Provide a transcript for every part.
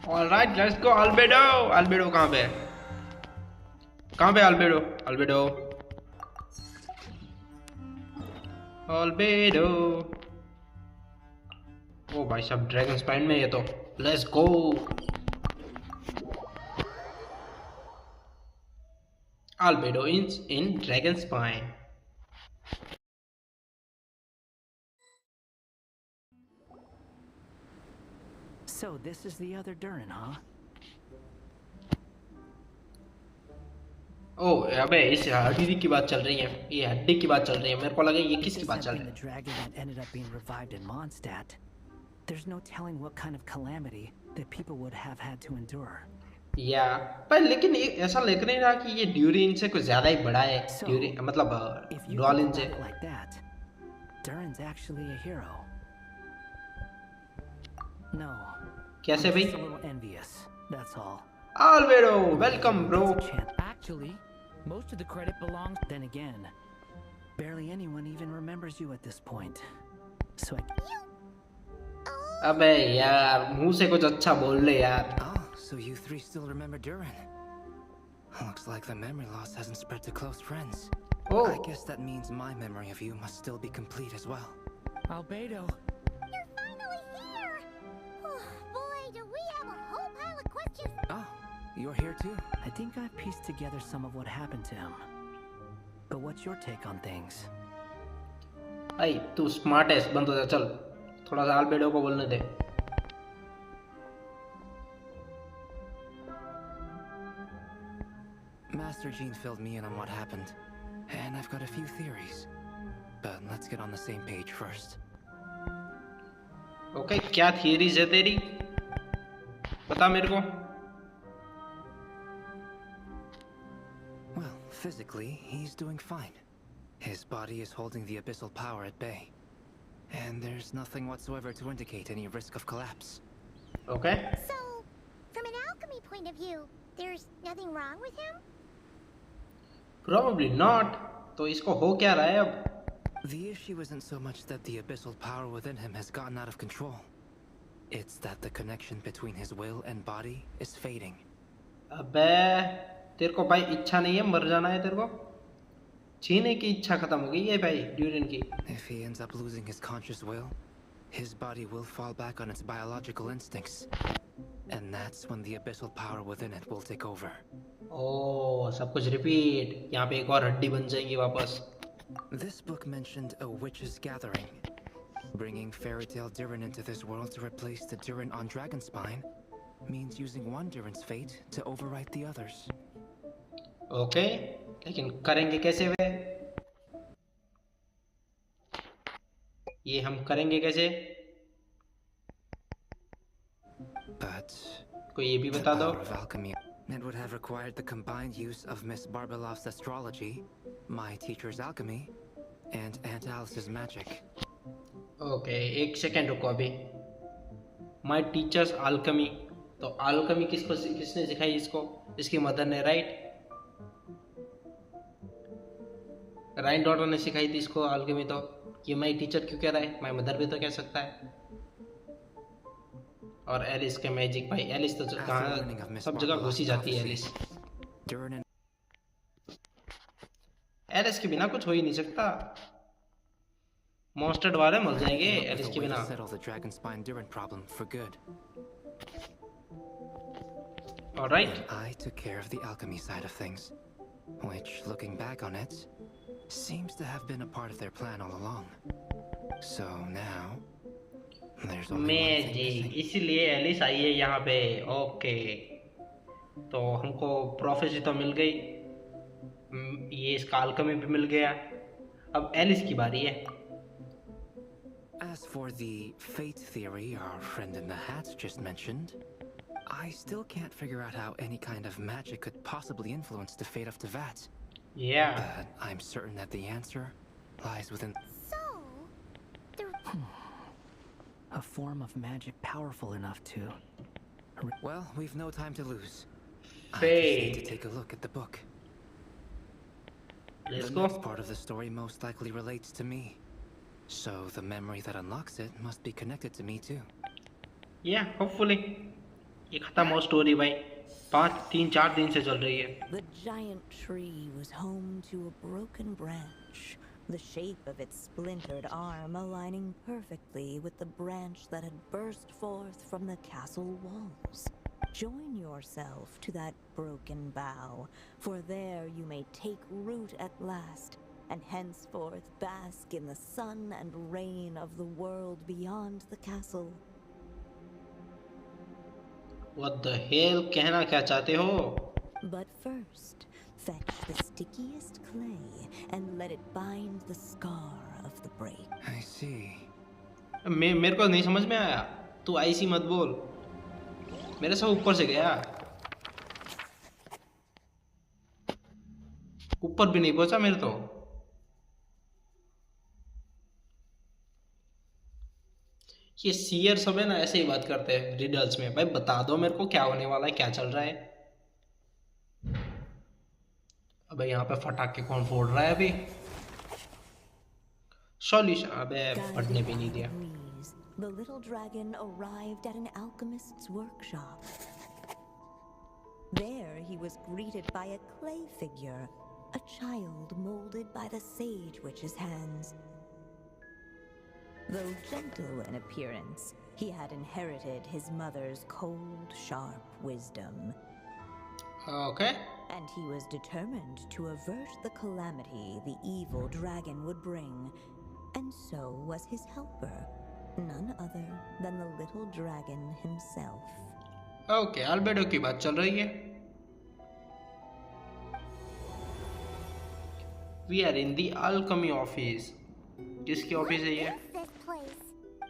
All right, let's go. Albedo. Albedo कहाँ पे? कहाँ पे Albedo? Albedo. Albedo. ओ भाई साहब ड्रैगन स्पाइन में ये तो. Let's go. Albedo is in dragon spine. So this is the other Durin, huh? ओ अबे इस हड्डी की बात चल रही है. ये हड्डी की बात चल रही है. मेरे को लगा ये किसकी बात चल रही है. The dragon that ended up being revived in Mondstadt. There's no telling what kind of calamity that people would have had to endure. या पर लेकिन ऐसा लग नहीं रहा कि ये ड्यूरिन से कुछ ज्यादा ही बड़ा है. ड्यूरिन मतलब डॉलिन से. Like that, Durin's actually a hero. No. कैसे भाई? A little envious. That's all. Albedo, welcome, bro. Actually, most of the credit belongs. Then again, barely anyone even remembers you at this point. So अबे यार मुंह से कुछ अच्छा बोल ले यार. Oh, so you three still remember Durin? Looks like the memory loss hasn't spread to close friends. Oh. I guess that means my memory of you must still be complete as well. Albedo. You're finally here! Oh, boy, do we have a whole pile of questions! Oh, you're here too? I think I've pieced together some of what happened to him. But what's your take on things? भाई तू smart है. बंद हो जा चल. थोड़ा सा Albedo को बोलने दे. Master Jean filled me in on what happened, and I've got a few theories. But let's get on the same page first. Okay, क्या theories है तेरी? बता मेरे को. Well, physically, he's doing fine. His body is holding the abyssal power at bay. And there's nothing whatsoever to indicate any risk of collapse. Okay. So, from an alchemy point of view, there's nothing wrong with him? Probably not. तो इसको हो क्या रहा है अब? The issue isn't so much that the abyssal power within him has gotten out of control. It's that the connection between his will and body is fading. अबे तेरे को भाई इच्छा नहीं है मर जाना है तेरे को? जीने की इच्छा खत्म हो गई है भाई ड्यूरिन की. If he ends up losing his conscious will, his body will fall back on its biological instincts. And that's when the abyssal power within it will take over. ओह सब कुछ रिपीट. यहाँ पे एक और हड्डी बन जाएंगी वापस. This book mentioned a witch's gathering. Bringing fairy tale Durin into this world to replace the Durin on Dragonspine means using one Durin's fate to overwrite the others. Okay, लेकिन करेंगे कैसे वे? ये हम करेंगे कैसे? But कोई ये भी बता दो. of alchemy, it would have required the combined use of Miss Barbelov's astrology, my teacher's alchemy, and Aunt Alice's magic. Okay, एक सेकेंड रुको अभी. My teacher's alchemy. तो alchemy किसने सिखाई इसको? इसकी मदर ने, राइट? राइन डॉटर ने सिखाई थी इसको alchemy. तो ये माई टीचर क्यों कह रहा है? माई मदर भी तो कह सकता है. और एलिस के मैजिक भाई. एलिस तो कहाँ सब जगह घुसी जाती है एलिस. एलिस के बिना कुछ हो ही नहीं सकता. मॉन्स्टर वाले मर जाएंगे एलिस के बिना. Alright. I took care of the alchemy side of things, which, looking back on it, seems to have been a part of their plan all along. So now, there's only one thing missing. इसीलिए Alice आई है यहाँ पे. Okay, तो हमको prophecy तो मिल गई. ये इसका alchemy भी मिल गया. अब एलिस की बारी है. As for the fate theory our friend in the hat just mentioned, I still can't figure out how any kind of magic could possibly influence the fate of Tevat. Yeah. But I'm certain that the answer lies within a form of magic powerful enough to... Well, we've no time to lose. I just need to take a look at the book. Let's the go. next part of the story most likely relates to me. So the memory that unlocks it must be connected to me too. Yeah, hopefully. ये खत्म हो story भाई, 3-4 दिन से चल रही है. The giant tree was home to a broken branch, the shape of its splintered arm aligning perfectly with the branch that had burst forth from the castle walls. Join yourself to that broken bough, for there you may take root at last, and henceforth bask in the sun and rain of the world beyond the castle. What the hell, कहना क्या चाहते हो? But first, fetch the stickiest clay and let it bind the scar of the break. I see. मेरे को नहीं समझ में आया. तू ऐसी मत बोल. मेरे सब ऊपर से गया. ऊपर भी नहीं पहुंचा मेरे तो. ये सीयर सब है ना, ऐसे ही बात करते हैं रिडल्स में. भाई बता दो मेरे को क्या होने वाला है, क्या चल रहा है. अबे यहाँ पे फटाके कौन फोड़ रहा है अभी? सॉल्यूशन. अबे पढ़ने भी नहीं दिया. The little dragon arrived at an alchemist's workshop. There he was greeted by a clay figure, a child molded by the sage witch's hands. Though gentle in appearance, he had inherited his mother's cold, sharp wisdom. Okay. And he was determined to avert the calamity the evil dragon would bring. And so was his helper, none other than the little dragon himself. Okay, albedo की बात चल रही है. We are in the alchemy office. किसकी office है ये?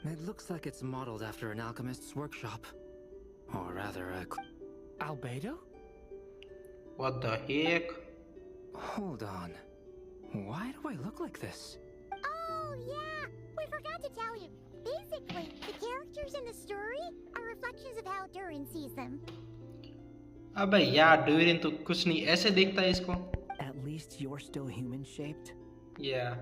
It looks like it's modeled after an alchemist's workshop. Or rather, Albedo? What the heck? Hold on. Why do I look like this? Oh, yeah. We forgot to tell you. Basically, the characters in the story are reflections of how Durin sees them. अबे यार, Durin तो कुछ नहीं ऐसे देखता है इसको. At least you're still human-shaped? Yeah.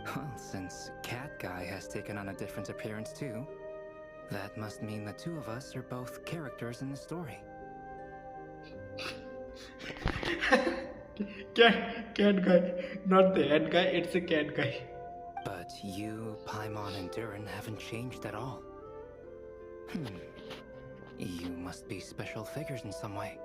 Well, since Cat Guy has taken on a different appearance too, that must mean the two of us are both characters in the story. Cat guy, not the head guy. It's a cat guy. But you, Paimon, and Durin haven't changed at all. You must be special figures in some way.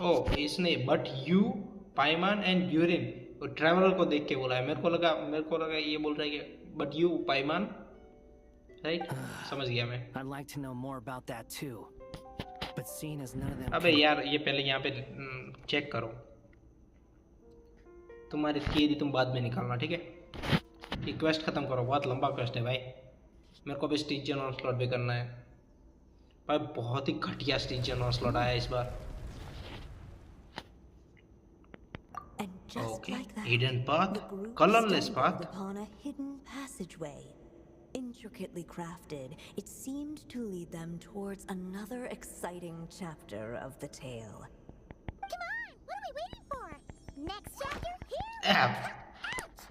Oh, इसने but you, Paimon and Durin, traveller को देख के बोला है. मेरे को लगा ये बोल रहा है कि but you, Paimon, right? समझ गया मैं. I'd like to know more about that too. But seeing as none of them. अबे यार, ये पहले यहाँ पे चेक करो. तुम्हारी थियरी तुम बाद में निकालना, ठीक है? ये क्वेस्ट खत्म करो, बहुत लंबा क्वेस्ट है भाई. मेरे को भी स्टिजियन ऑनस्लॉट भी करना है भाई. बहुत ही घटिया स्टिजियन ऑनस्लॉट आया इस बार. And just Okay, like that, hidden path, the group colorless stumbled path. upon a hidden passageway. Intricately crafted, it seemed to lead them towards another exciting chapter of the tale. Come on, what are we waiting for? Next chapter, here. Ouch!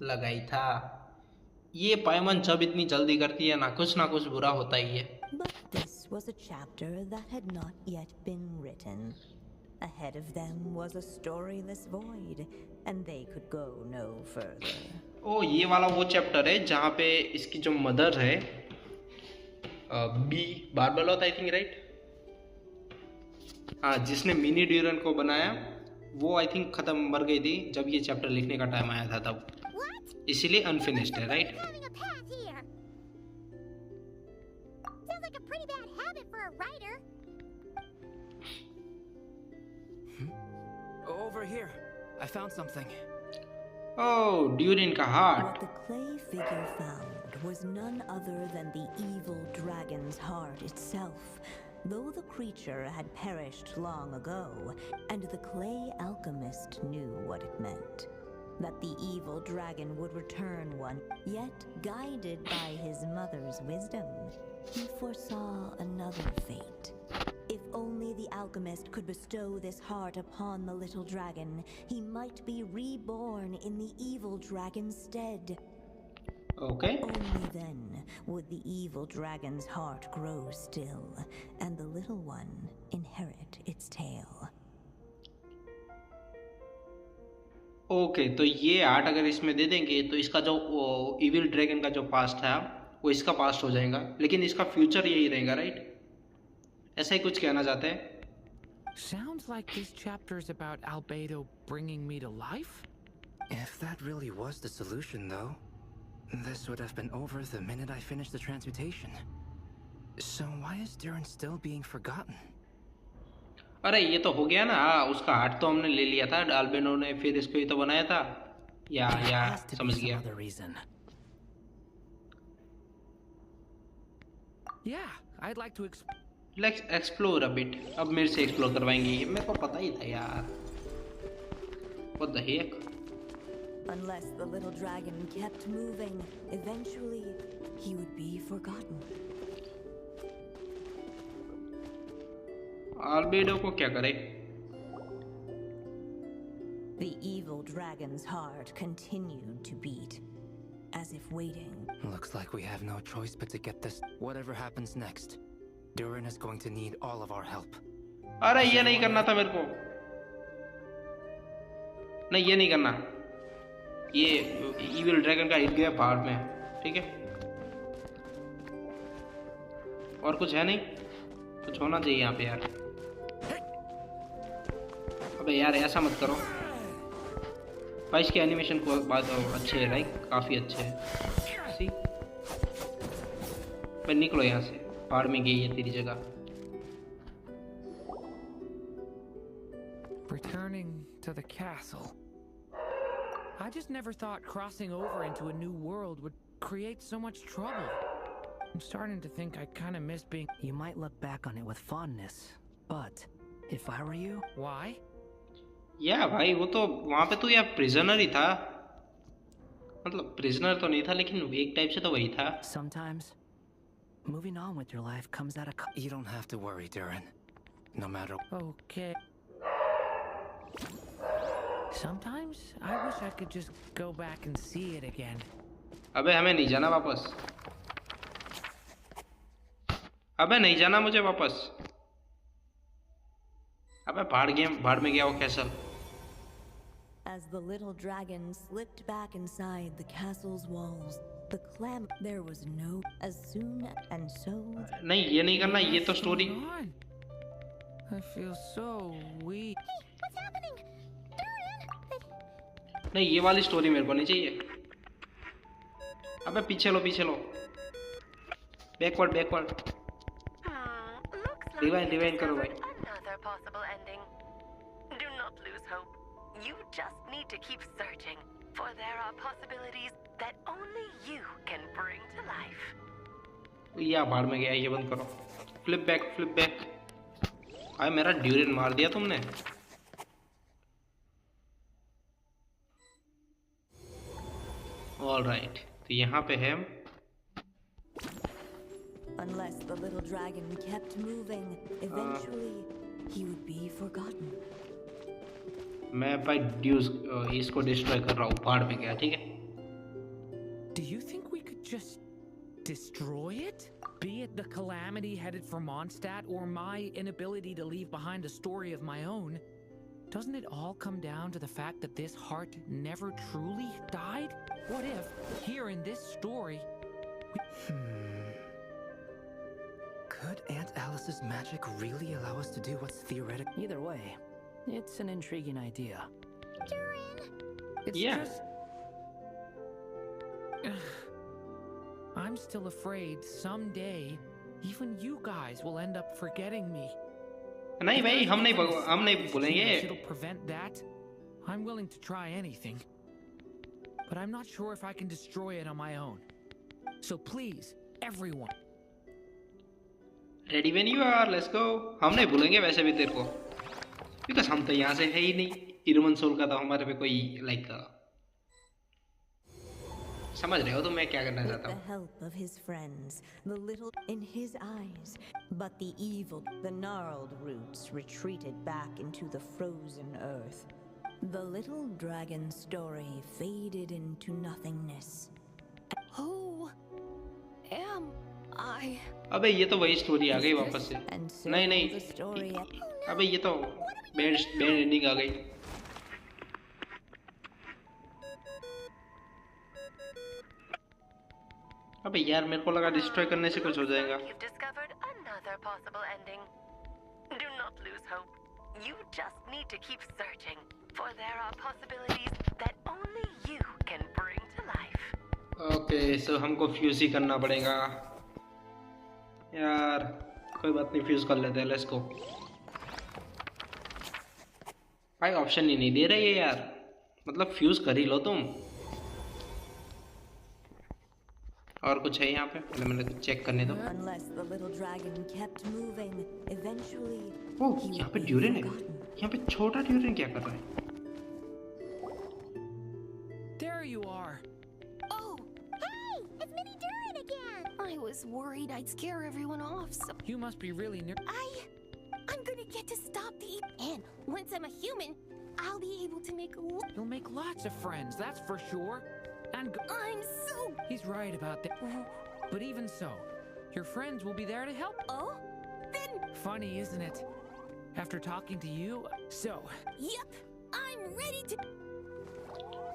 लगा ही था. ये पाइमन जब इतनी जल्दी करती है ना कुछ बुरा होता ही है. But this was a chapter that had not yet been written. Ahead of them was a storyless void, and they could go no further. ओ ये वाला वो चैप्टर है जहाँ पे इसकी जो मदर है बी बारबेलोथ, आई थिंक, राइट? हाँ, जिसने मिनी ड्यूरन को बनाया वो आई थिंक खत्म मर गई थी जब ये चैप्टर लिखने का टाइम आया था तब. इसीलिए अनफिनिश्ड है, right? Having a path here. Sounds like a pretty bad habit for a writer. Over here. I found something. Oh, durian का heart. What the clay figure found was none other than the evil dragon's heart itself, though the creature had perished long ago, and the clay alchemist knew what it meant. That the evil dragon would return one, yet guided by his mother's wisdom, he foresaw another fate. If only the alchemist could bestow this heart upon the little dragon, he might be reborn in the evil dragon's stead. Okay. Only then would the evil dragon's heart grow still, and the little one inherit its tail. Okay तो ये art अगर इसमें दे देंगे तो इसका जो evil dragon का जो पास्ट है वो इसका पास्ट हो जाएगा, लेकिन इसका फ्यूचर यही रहेगा, राइट? ऐसा ही कुछ कहना चाहते हैं. Sounds like this chapter is about Albedo bringing me to life? If that really was the solution, though, this would have been over the minute I finished the transmutation. So why is Durin still being forgotten? अरे ये तो हो गया ना, उसका heart तो हमने ले लिया था अल्बेडो ने, फिर इसको ही तो बनाया था. या समझ गया. Yeah, I'd like to Let's explore a bit. अब मेरे से एक्सप्लोर करवाएंगे, ये मेरे को पता ही था यार. What the heck? Unless the little dragon kept moving, eventually he would be forgotten. Albedo को क्या करे? The evil dragon's heart continued to beat, as if waiting. Looks like we have no choice but to get this. Whatever happens next, Durin is going to need all of our help. अरे ये नहीं करना था मेरे को. नहीं ये नहीं करना. ये इविल ड्रैगन का हिट गया पहाड़ में, ठीक है? और कुछ है नहीं? कुछ होना चाहिए यहाँ पे यार. अबे यार ऐसा मत करो. भाई इसके एनिमेशन को बात अच्छे है, लाइक काफी अच्छे है. सी भाई निकलो यहाँ से, पहाड़ में गई है तेरी जगह. Returning to the castle. I just never thought crossing over into a new world would create so much trouble. I'm starting to think I kind of miss being. You might look back on it with fondness, but if I were you, Why? या भाई वो तो वहाँ पे तो यार prisoner ही था. मतलब प्रिजनर तो नहीं था, लेकिन एक टाइप से तो वही था. sometimes moving on with your life comes at a cost. You don't have to worry, Durin. No matter. Okay. Sometimes I wish I could just go back and see it again. अबे हमें नहीं जाना वापस. अबे नहीं जाना मुझे वापस. अबे भाड़ में गया वो castle. As the little dragon slipped back inside the castle's walls, the there was no as soon and so. नहीं ये नहीं करना, ये तो story. I feel so weak. Hey, what's happening? Durin! नहीं ये वाली स्टोरी मेरे को नहीं चाहिए. अबे पीछे लो. बैकवर्ड. रिवाइंड करो भाई. Another possible ending. Do not lose hope. You just need to keep searching, for there are possibilities that only you can bring to life. या भाड़ में गया, ये बंद करो. Flip back. आए मेरा ड्यूरिन मार दिया तुमने. ऑलराइट, तो यहाँ पे है. Unless the little dragon kept moving, eventually he would be forgotten. मैं भाई इसको डिस्ट्रॉय कर रहा हूँ. भाड़ में गया, ठीक है? Do you think we could just destroy it? Be it the calamity headed for Mondstadt or my inability to leave behind a story of my own, doesn't it all come down to the fact that this heart never truly died? What if, here in this story... Could Aunt Alice's magic really allow us to do what's theoretical? Either way, it's an intriguing idea. Durin! It's Yeah. just... I'm still afraid someday, even you guys will end up forgetting me. नहीं भाई हम नहीं It'll भूलेंगे. prevent that. I'm willing to try anything. But I'm not sure if I can destroy it on my own. So please, everyone. Ready when you are, let's go. हम नहीं भूलेंगे वैसे भी तेरे को, because हम तो यहाँ से है ही नहीं. इरमन सोल का तो हमारे पे कोई समझ रहे हो तो मैं क्या करना With चाहता the हूँ? help of his friends, the little in his eyes, but the evil, the gnarled roots retreated back into the frozen earth. The little dragon story faded into nothingness. Who am I? अबे ये तो वही story आ गई Is वापस this- से। And so नहीं the नहीं, story. अबे ये तो बैड एंडिंग आ गई। अबे यार मेरे को लगा डिस्ट्रॉय करने से कुछ हो जाएगा। You've discovered another possible ending. Do not lose hope. You just need to keep searching, for there are possibilities that only you can bring to life. Okay so हमको फ्यूज ही करना पड़ेगा यार। कोई बात नहीं, फ्यूज कर लेते हैं, लेट्स गो। भाई ऑप्शन ही नहीं दे रही है यार, मतलब फ्यूज कर ही लो तुम। और कुछ है यहाँ पे? पहले मैंने चेक करने दो। Unless the little dragon kept moving, eventually. Oh he यहाँ पे would be ड्यूरेन है। forgotten. यहाँ पे छोटा ड्यूरेन क्या कर रहा है? There you are. Oh, Hey, it's Mini Durin again. I was worried I'd scare everyone off, so You must be really near. I'm gonna get to stop the and once I'm a human, I'll be able to make You'll make lots of friends, that's for sure. And I'm so he's right about that. But even so, your friends will be there to help. oh then Funny, isn't it? After talking to you, so yep, I'm ready to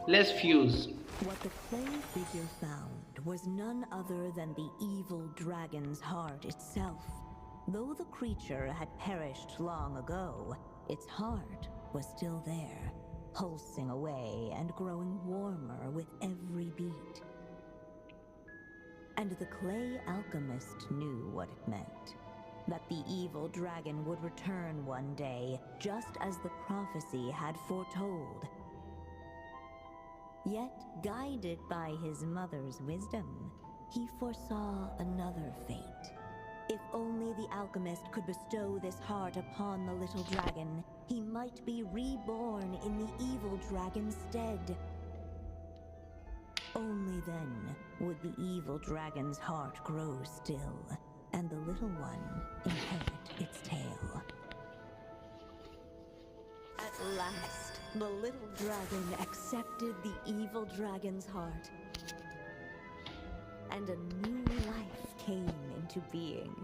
let's fuse. What the clay figure found was none other than the evil dragon's heart itself. Though the creature had perished long ago, its heart was still there, pulsing away and growing warmer with every beat. And the clay alchemist knew what it meant. That the evil dragon would return one day, just as the prophecy had foretold. Yet, guided by his mother's wisdom, he foresaw another fate. If only the alchemist could bestow this heart upon the little dragon, he might be reborn in the evil dragon's stead. Only then would the evil dragon's heart grow still, and the little one inherit its tale. At last, the little dragon accepted the evil dragon's heart, and a new life came into being.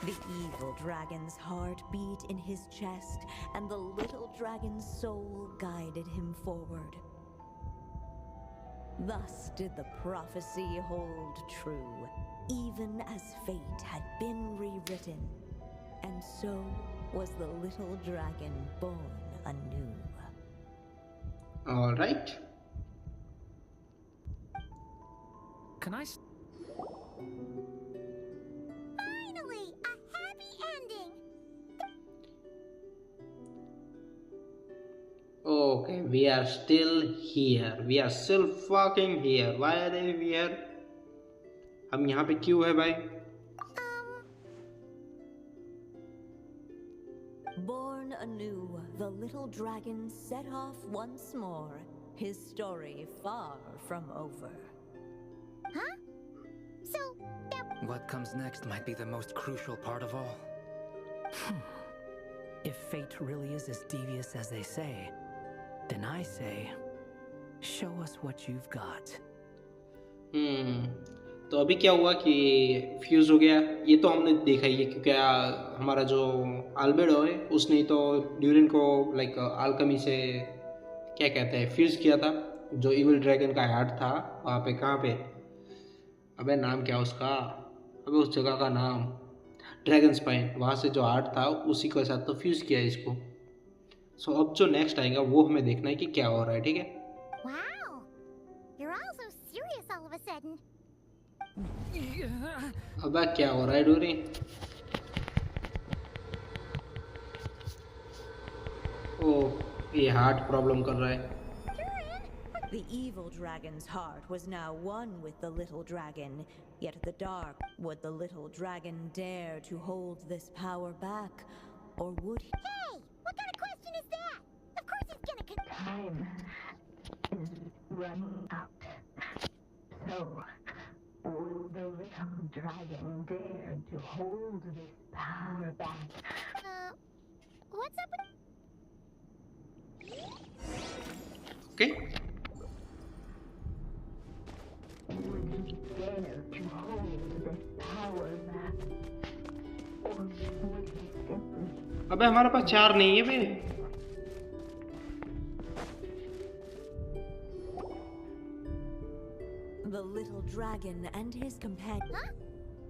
The evil dragon's heart beat in his chest, and the little dragon's soul guided him forward. Thus did the prophecy hold true, even as fate had been rewritten. And so was the little dragon born anew. All right. can I? Finally, a happy ending. Okay, we are still here. We are still fucking here. Why are we here? हम यहाँ पे क्यों है भाई? Born anew, the little dragon set off once more, his story far from over. Huh? So, that What comes next might be the most crucial part of all. If fate really is as devious as they say, then I say, show us what you've got. तो अभी क्या हुआ कि fuse हो गया, ये तो हमने देखा ही है क्योंकि हमारा जो अल्बेडो है उसने तो ड्यूरिन को लाइक आल्कमी से क्या कहते हैं फ्यूज किया था। जो इविल ड्रैगन का हार्ट था वहाँ पे, कहाँ पे, अबे नाम क्या उसका, अबे उस जगह का नाम ड्रैगन स्पाइन, वहाँ से जो हार्ट था उसी के साथ तो फ्यूज किया है इसको। सो अब जो नेक्स्ट आएगा वो हमें देखना है कि क्या हो रहा है, ठीक है। wow. You're all so serious all of a sudden. अब क्या हो रहा है डोरी? ओह ये हार्ट प्रॉब्लम कर रहा है। The evil dragon's heart was now one with the little dragon, yet the dark, would the little dragon dare to hold this power back, or would he? Hey, what kind of question is that? Of course he's gonna Time is running out. So, will the little dragon dare to hold this power back? What's up with... Okay. Would he dare to hold this power back? Or would he simply... अबे हमारे पास 4 नहीं है बे। The little dragon and his companion. Huh?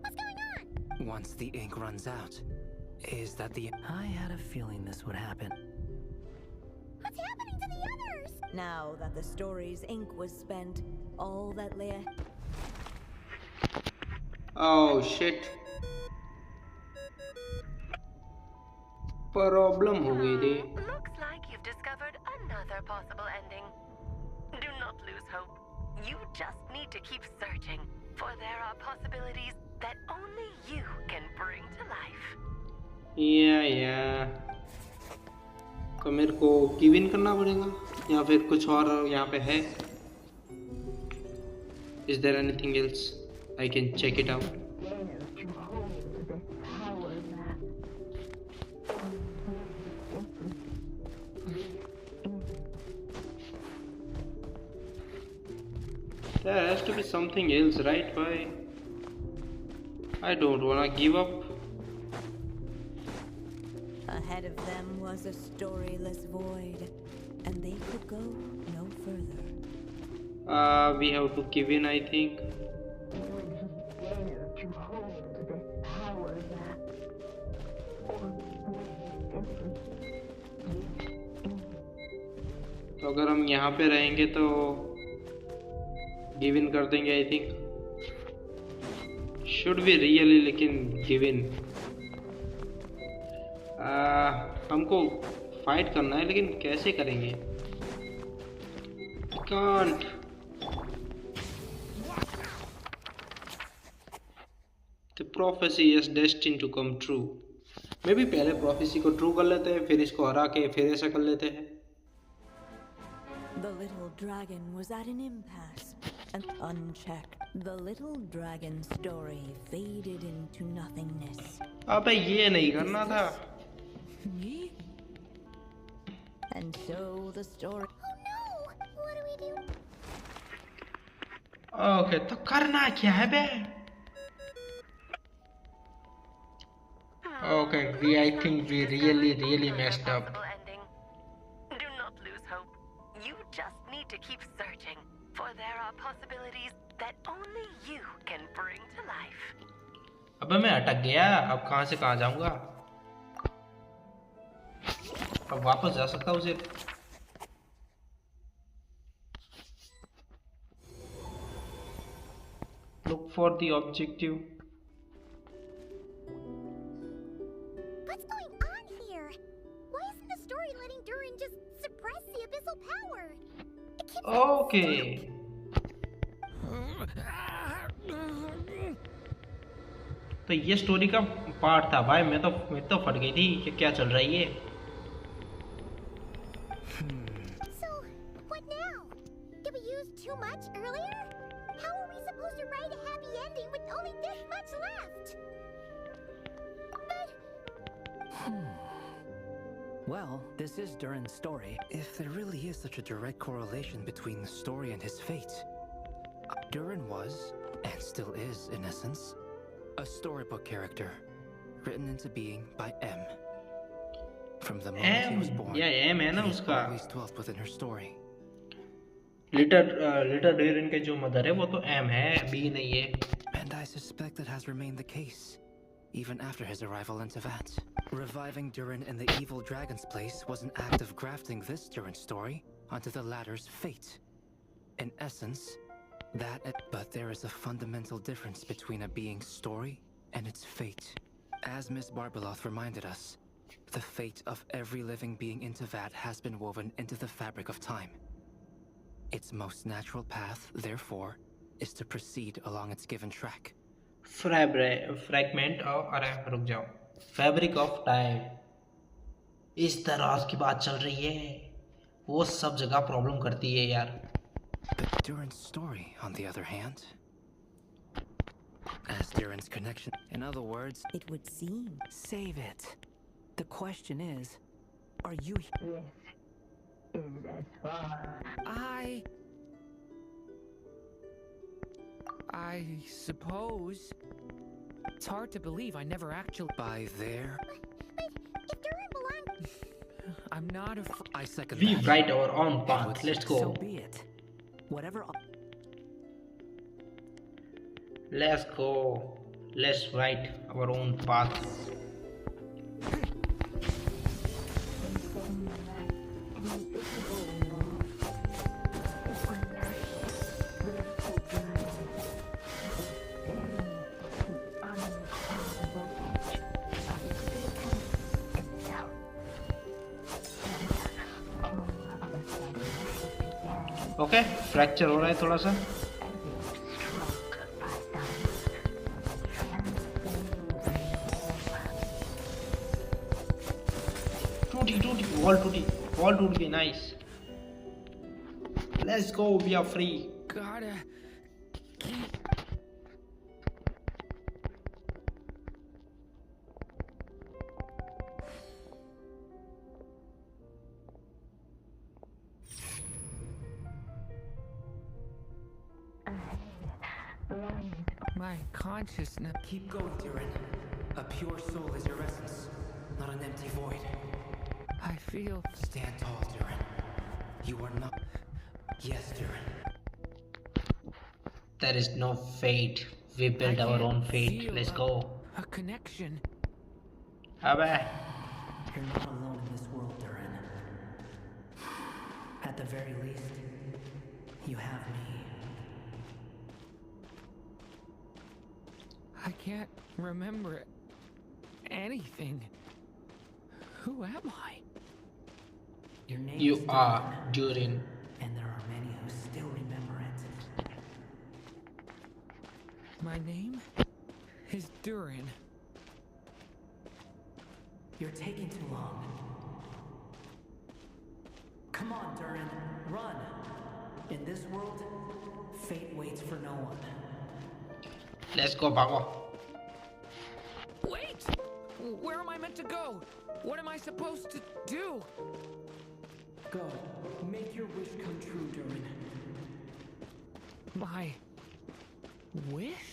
What's going on? Once the ink runs out, is that the... I had a feeling this would happen. What's happening to the others? Now that the story's ink was spent, all that lay ahead. Oh shit, problem हो गई रे। Looks like you've discovered another possible ending. Do not lose hope. You just need to keep searching, for there are possibilities that only you can bring to life. या तो मेरे को give in करना पड़ेगा या फिर कुछ और यहाँ पे है? Is there anything else I can check it out? There has to be something else, right? Why? I don't wanna give up. Ahead of them was a storyless void, and they could go no further. We have to give in, I think. तो अगर हम यहाँ पे रहेंगे तो give in कर देंगे, I think. Should be really, लेकिन गिव इन। हमको फाइट करना है, लेकिन कैसे करेंगे? Can't. The prophecy is destined to come true. मे भी पहले प्रोफेसी को ट्रू कर लेते हैं, फिर इसको हरा के फिर ऐसा कर लेते हैं। The little dragon was at an impasse, and unchecked, the little dragon story faded into nothingness. अबे ये नहीं करना था। Me? And so the story. Oh no! What do we do? Okay, तो करना क्या है बे? Okay, I think we really messed up. Ending. Do not lose hope. You just need to keep searching, for there are possibilities that only you can bring to life. अबे मैं अटक गया, अब कहाँ से कहाँ जाऊँगा? अब वापस जा सकता हूँ सिर्फ। Look for the objective. What's going on here? Why isn't the story letting Durin just suppress the abyssal power? It keeps Okay. तो ये स्टोरी का पार्ट था भाई। मैं तो फट गई थी कि क्या चल रहा है ये। So, what now? Did we use too much earlier? How are we supposed to write a happy ending with only this much left? Well, this is Durin's story. If there really is such a direct correlation between the story and his fate, Durin was, and still is in essence, a storybook character, written into being by M. From the moment he was born, M है ना he has उसका। always dwelt within her story. लिटर डुरिन के जो mother है वो तो M है, B नहीं है। And I suspect that has remained the case, even after his arrival in Tevat. Reviving Durin in the evil dragon's place was an act of grafting this Durin story onto the latter's fate. In essence, but there is a fundamental difference between a being's story and its fate. As Miss Barbeloth reminded us, the fate of every living being in Tevat has been woven into the fabric of time. Its most natural path, therefore, is to proceed along its given track. Fragment of, अरे रुक जाओ, fabric of time. इस तरह की बात चल रही है, वो सब जगह प्रॉब्लम करती है यार। But Duran's story, on the other hand, as Duran's connection. In other words, It would seem. Save it. The question is, are you This is as far. I suppose. It's hard to believe I never actually. by there, But if Duran belonged, I'm not a. I second We that. write our own path. Let's So go. be it. Whatever. Let's go. Let's write our own path. Okay fracture हो रहा है थोड़ा सा टूटी टूटी wall टूट गई nice let's go we are free Gotta keep. My consciousness. Keep going, Duran. A pure soul is your essence, not an empty void. I feel. Stand tall, Duran. You are not. Yes, Duran. there is no fate we build our own fate let's go A connection. अबे You're not alone in this world, Duran. At the very least, you have me. I can't remember anything. Who am I? Your name you is are Duran, Durin and there are many who still remember it. My name is Durin. You're taking too long. Come on, Duran, run! In this world, fate waits for no one. let's go भागो Wait! Where am I meant to go? What am I supposed to do? Go, make your wish come true, Duran. My wish?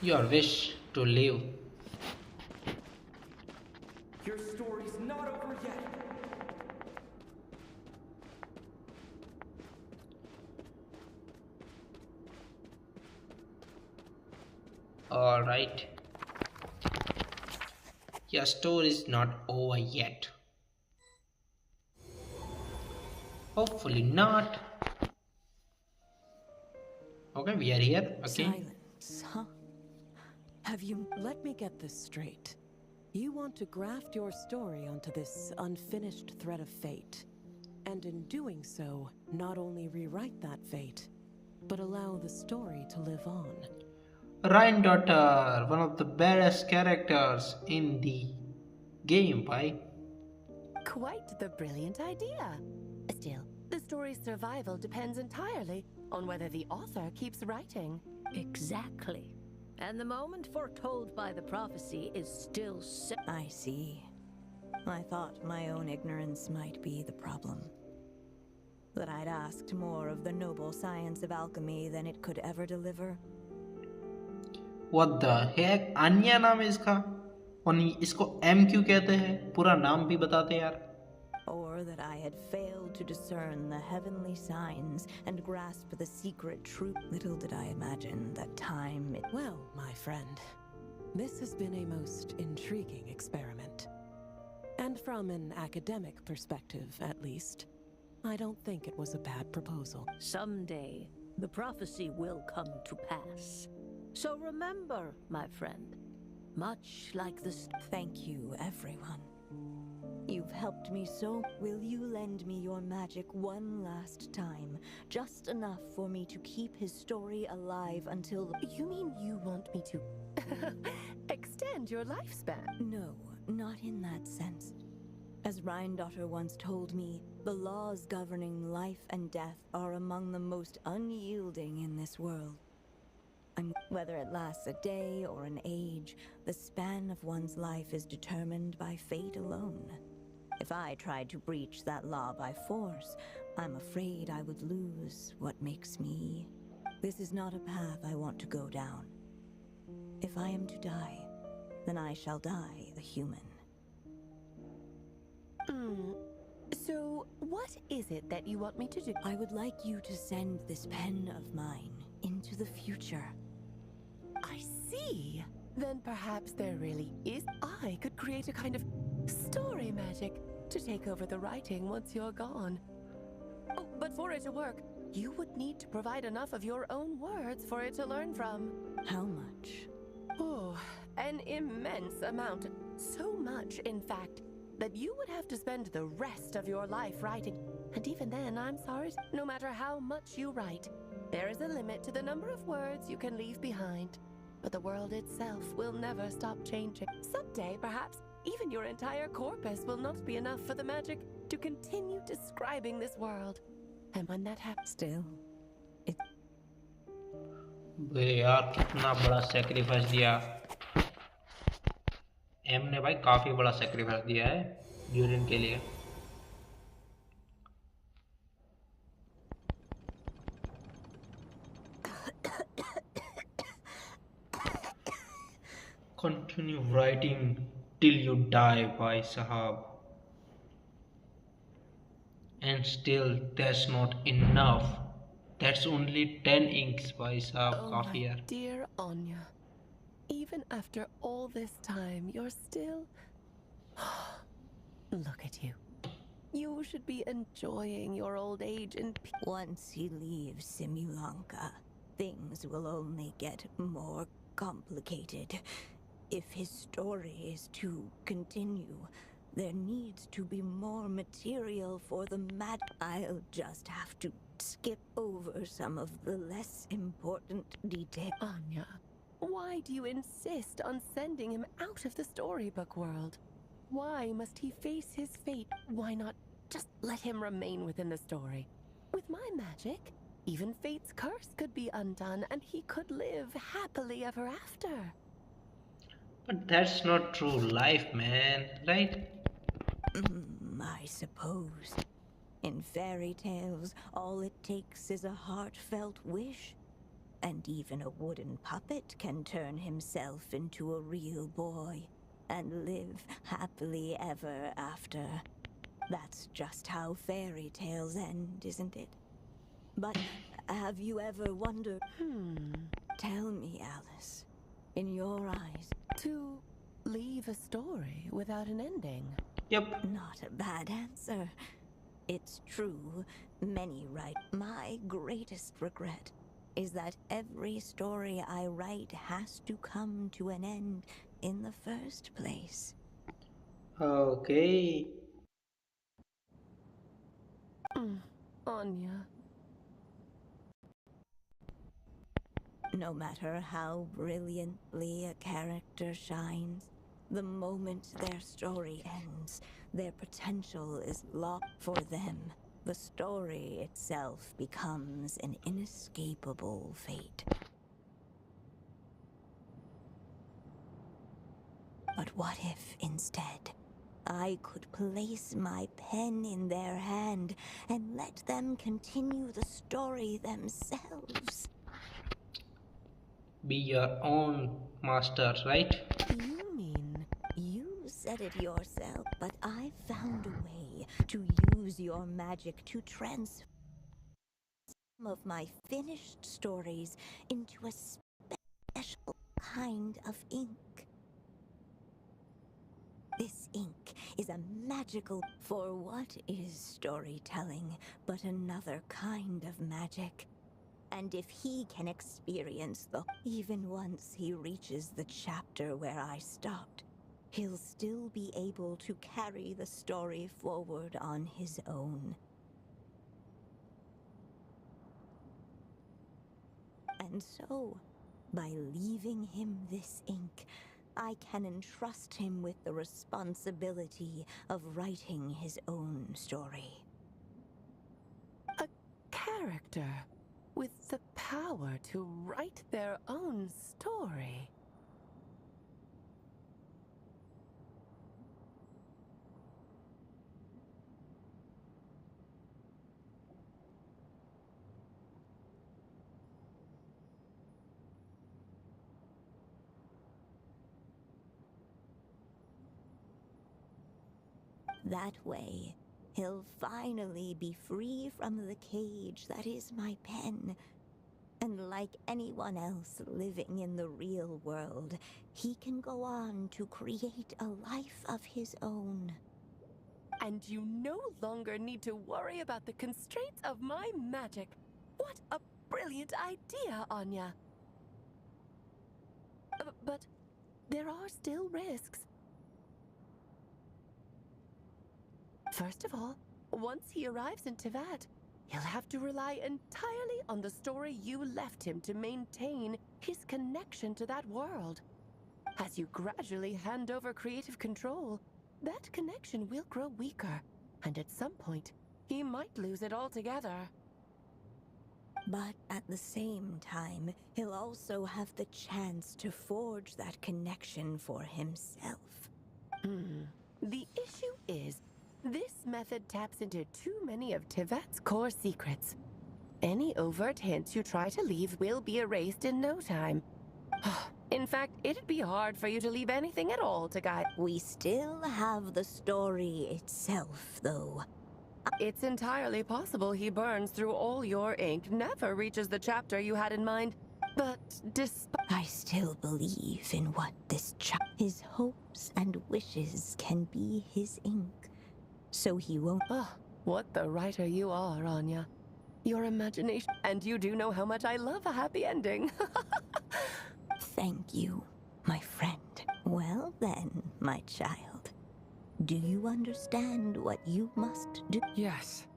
your wish to live Your story's not over yet. all right your story is not over yet hopefully not okay we are here okay Silence, huh? Have you... Let me get this straight. You want to graft your story onto this unfinished thread of fate. And in doing so, not only rewrite that fate, but allow the story to live on. Ryan Daughter, one of the best characters in the game, right? Quite the brilliant idea. Still, the story's survival depends entirely on whether the author keeps writing. Exactly. And the moment foretold by the prophecy is still I see. I thought my own ignorance might be the problem. That I'd asked more of the noble science of alchemy than it could ever deliver. What the heck? अन्या नाम है इसका और इसको M क्यों कहते हैं पूरा नाम भी बताते यार Or that I had failed to discern the heavenly signs and grasp the secret truth. Little did I imagine that time... Well, my friend, this has been a most intriguing experiment. And from an academic perspective, at least, I don't think it was a bad proposal. Someday, the prophecy will come to pass. So remember, my friend, much like this. Thank you, everyone. You've helped me so. Will you lend me your magic one last time? Just enough for me to keep his story alive until... You mean you want me to extend your lifespan? No, not in that sense. As Rhine-daughter once told me, the laws governing life and death are among the most unyielding in this world. And whether it lasts a day or an age, the span of one's life is determined by fate alone. If I tried to breach that law by force, I'm afraid I would lose what makes me. This is not a path I want to go down. If I am to die, then I shall die a human. So, what is it that you want me to do? I would like you to send this pen of mine into the future. I see. Then perhaps there really is. I could create a kind of story magic to take over the writing once you're gone. Oh, but for it to work, you would need to provide enough of your own words for it to learn from. How much? Oh, an immense amount. So much, in fact, that you would have to spend the rest of your life writing. And even then, I'm sorry, no matter how much you write, there is a limit to the number of words you can leave behind. But the world itself will never stop changing. Someday, perhaps, even your entire corpus will not be enough for the magic to continue describing this world. And when that happens... Still, it... बे यार कितना बड़ा sacrifice दिया M ने भाई, काफी बड़ा sacrifice दिया है यूरिन के लिए. Continue writing till you die, bhai sahab. And still that's not enough. That's only 10 inks, bhai sahab. Oh, Kafi my yaar. dear Anya, even after all this time, you're still... Look at you. You should be enjoying your old age in peace. Once he leaves Simulanka, things will only get more complicated. If his story is to continue, there needs to be more material for the I'll just have to skip over some of the less important details. Anya, why do you insist on sending him out of the storybook world? Why must he face his fate? Why not just let him remain within the story? With my magic, even fate's curse could be undone and he could live happily ever after. But that's not true life, man, right? I suppose. In fairy tales, all it takes is a heartfelt wish. And even a wooden puppet can turn himself into a real boy and live happily ever after. That's just how fairy tales end, isn't it? But have you ever wondered... Tell me, Alice, in your eyes... To leave a story without an ending? Yep. Not a bad answer. It's true, many write. My greatest regret is that every story I write has to come to an end in the first place. Okay. Anya. No matter how brilliantly a character shines, the moment their story ends, their potential is lost for them. The story itself becomes an inescapable fate. But what if, instead, I could place my pen in their hand and let them continue the story themselves? Be your own master, right? You mean you said it yourself, but I found a way to use your magic to transform some of my finished stories into a special kind of ink. This ink is a magical... For what is storytelling but another kind of magic? And if he can experience even once he reaches the chapter where I stopped, he'll still be able to carry the story forward on his own. And so, by leaving him this ink, I can entrust him with the responsibility of writing his own story. A character with the power to write their own story. That way, he'll finally be free from the cage that is my pen. And like anyone else living in the real world, he can go on to create a life of his own. And you no longer need to worry about the constraints of my magic. What a brilliant idea, Anya. But there are still risks. First of all, once he arrives in Teyvat, he'll have to rely entirely on the story you left him to maintain his connection to that world. As you gradually hand over creative control, that connection will grow weaker, and at some point, he might lose it altogether. But at the same time, he'll also have the chance to forge that connection for himself. The issue is, this method taps into too many of Teyvat's core secrets. Any overt hints you try to leave will be erased in no time. In fact, it'd be hard for you to leave anything at all to guide. We still have the story itself, though. It's entirely possible he burns through all your ink, never reaches the chapter you had in mind. But despite... I still believe in what this his hopes and wishes can be his ink. So he won't... What the writer you are, Anya. Your imagination... And you do know how much I love a happy ending. Thank you, my friend. Well then, my child. Do you understand what you must do? Yes.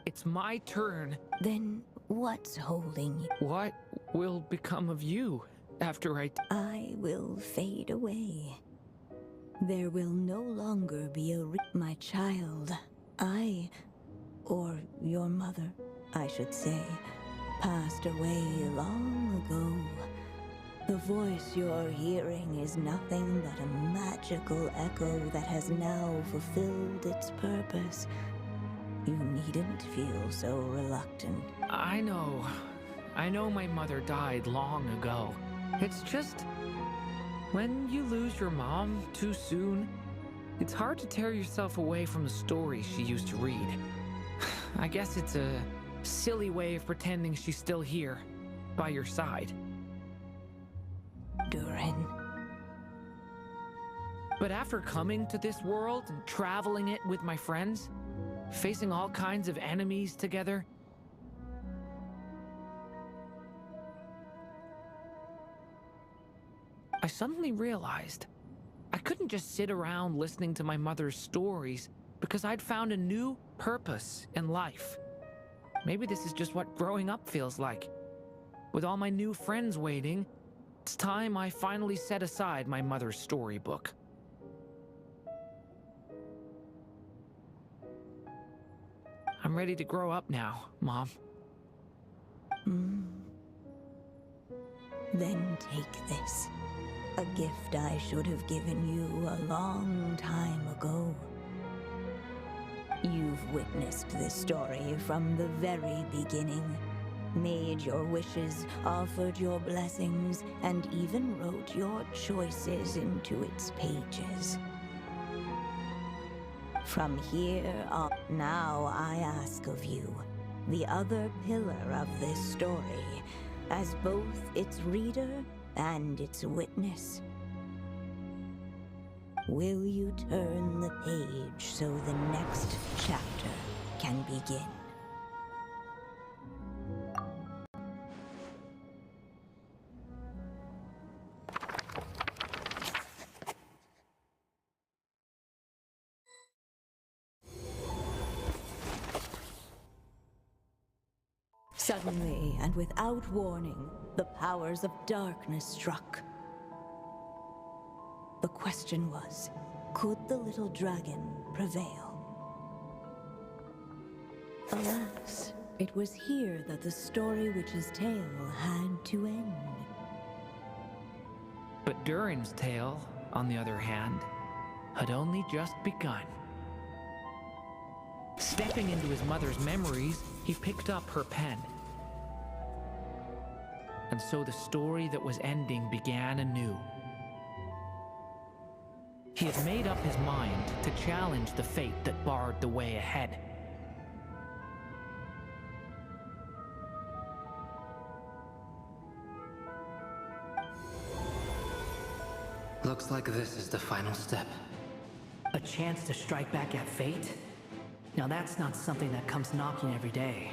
It's my turn. Then what's holding you? What will become of you after I will fade away. There will no longer be my child. Or your mother, I should say, passed away long ago. The voice you're hearing is nothing but a magical echo that has now fulfilled its purpose. You needn't feel so reluctant. I know my mother died long ago. It's just... when you lose your mom too soon, it's hard to tear yourself away from the stories she used to read. I guess it's a silly way of pretending she's still here, by your side. Durin. But after coming to this world and traveling it with my friends, facing all kinds of enemies together, I suddenly realized I couldn't just sit around listening to my mother's stories because I'd found a new purpose in life. Maybe this is just what growing up feels like. With all my new friends waiting, it's time I finally set aside my mother's storybook. I'm ready to grow up now, Mom. Then take this. A gift I should have given you a long time ago. You've witnessed this story from the very beginning. Made your wishes, offered your blessings, and even wrote your choices into its pages. From here on, now I ask of you, the other pillar of this story, as both its reader and its witness. Will you turn the page so the next chapter can begin? Suddenly, and without warning, the powers of darkness struck. The question was, could the little dragon prevail? Alas, it was here that the story witch's tale had to end. But Durin's tale, on the other hand, had only just begun. Stepping into his mother's memories, he picked up her pen. And so the story that was ending began anew. He had made up his mind to challenge the fate that barred the way ahead. Looks like this is the final step. A chance to strike back at fate? Now that's not something that comes knocking every day.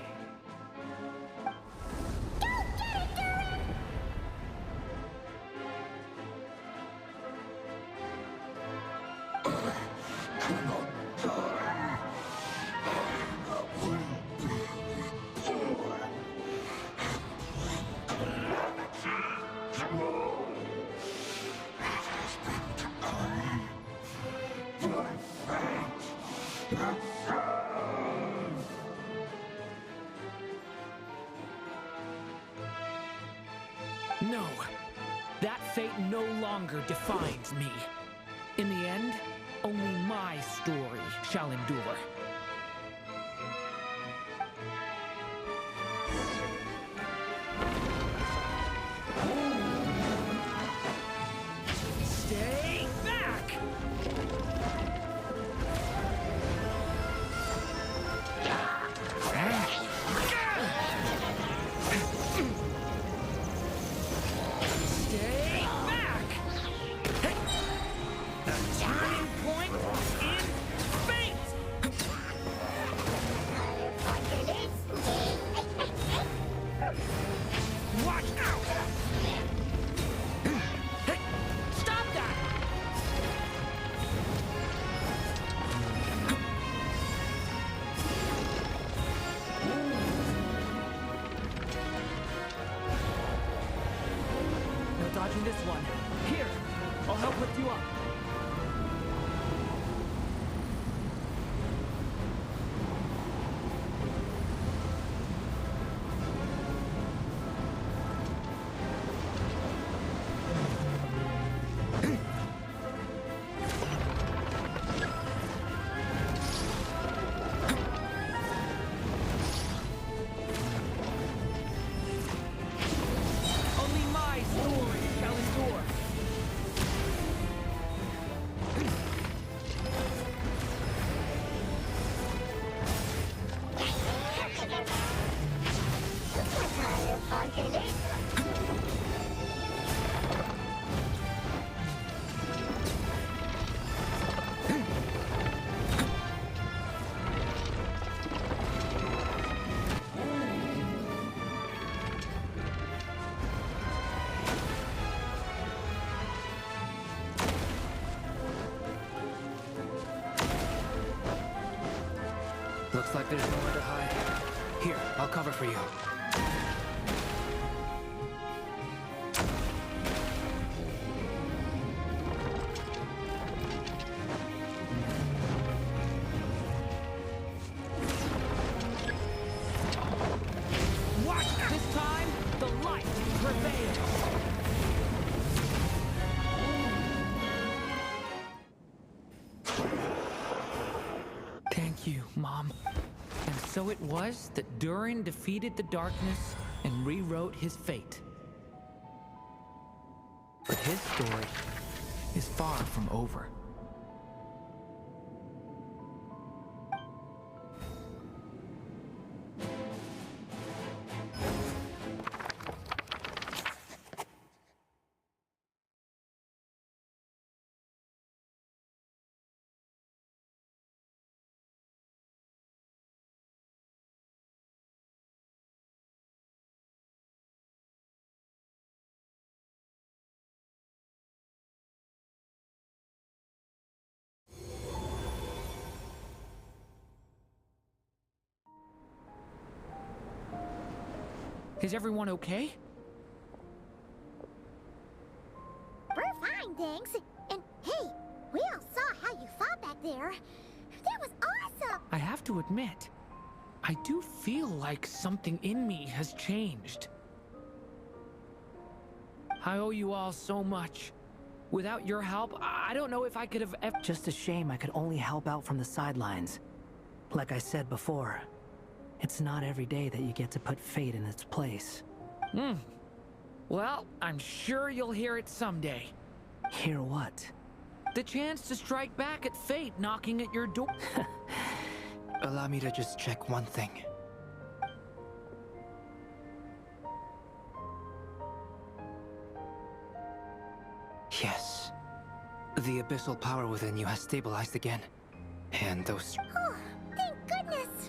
No, that fate no longer defines me. In the end, only my story shall endure. Stay back! Stay back! A turning point in fate! Watch out! Stop that! No dodging this one. Here, I'll help lift you up. Only my story shall endure. Looks like there's nowhere to hide. Here, I'll cover for you. Watch this time, the light prevails. Thank you, Mom. And so it was that Durin defeated the darkness and rewrote his fate. But his story is far from over. Is everyone okay? We're fine. fine, thanks. And hey, we all saw how you fought back there. That was awesome! I have to admit, I do feel like something in me has changed. I owe you all so much. Without your help, I don't know if I could have ever... Just a shame I could only help out from the sidelines. Like I said before, it's not every day that you get to put fate in its place. Well, I'm sure you'll hear it someday. Hear what? The chance to strike back at fate knocking at your door. Allow me to just check one thing. Yes. The abyssal power within you has stabilized again. And those... Oh, thank goodness!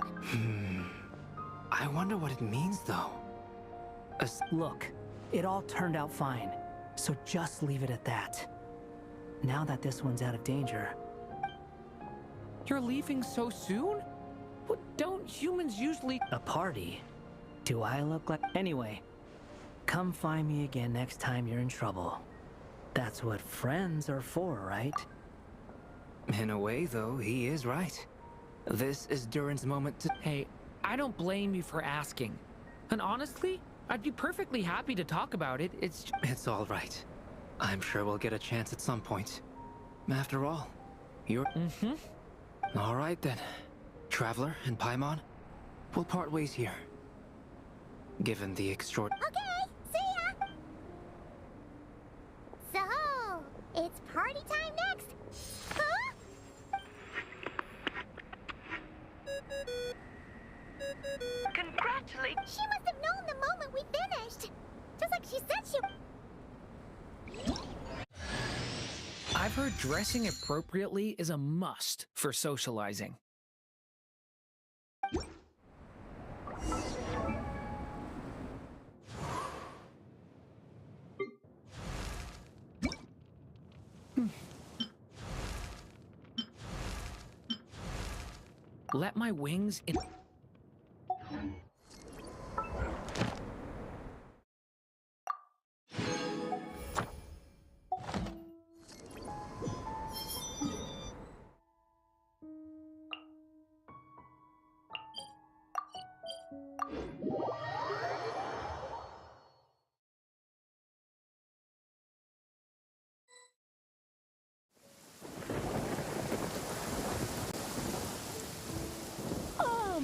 I wonder what it means, though. Look, it all turned out fine, so just leave it at that. Now that this one's out of danger... You're leaving so soon? What, don't humans usually... A party? Do I look like... Anyway, come find me again next time you're in trouble. That's what friends are for, right? In a way, though, he is right. This is Durin's moment to... Hey, I don't blame you for asking. And honestly, I'd be perfectly happy to talk about it. It's all right. I'm sure we'll get a chance at some point. After all, you're... All right, then. Traveler and Paimon, we'll part ways here. Given the extraordinary... Okay, see ya! So, it's party time next! Huh? Congratulations! She must have known the moment we finished! Just like she said she... I've heard dressing appropriately is a must for socializing. Let my wings in...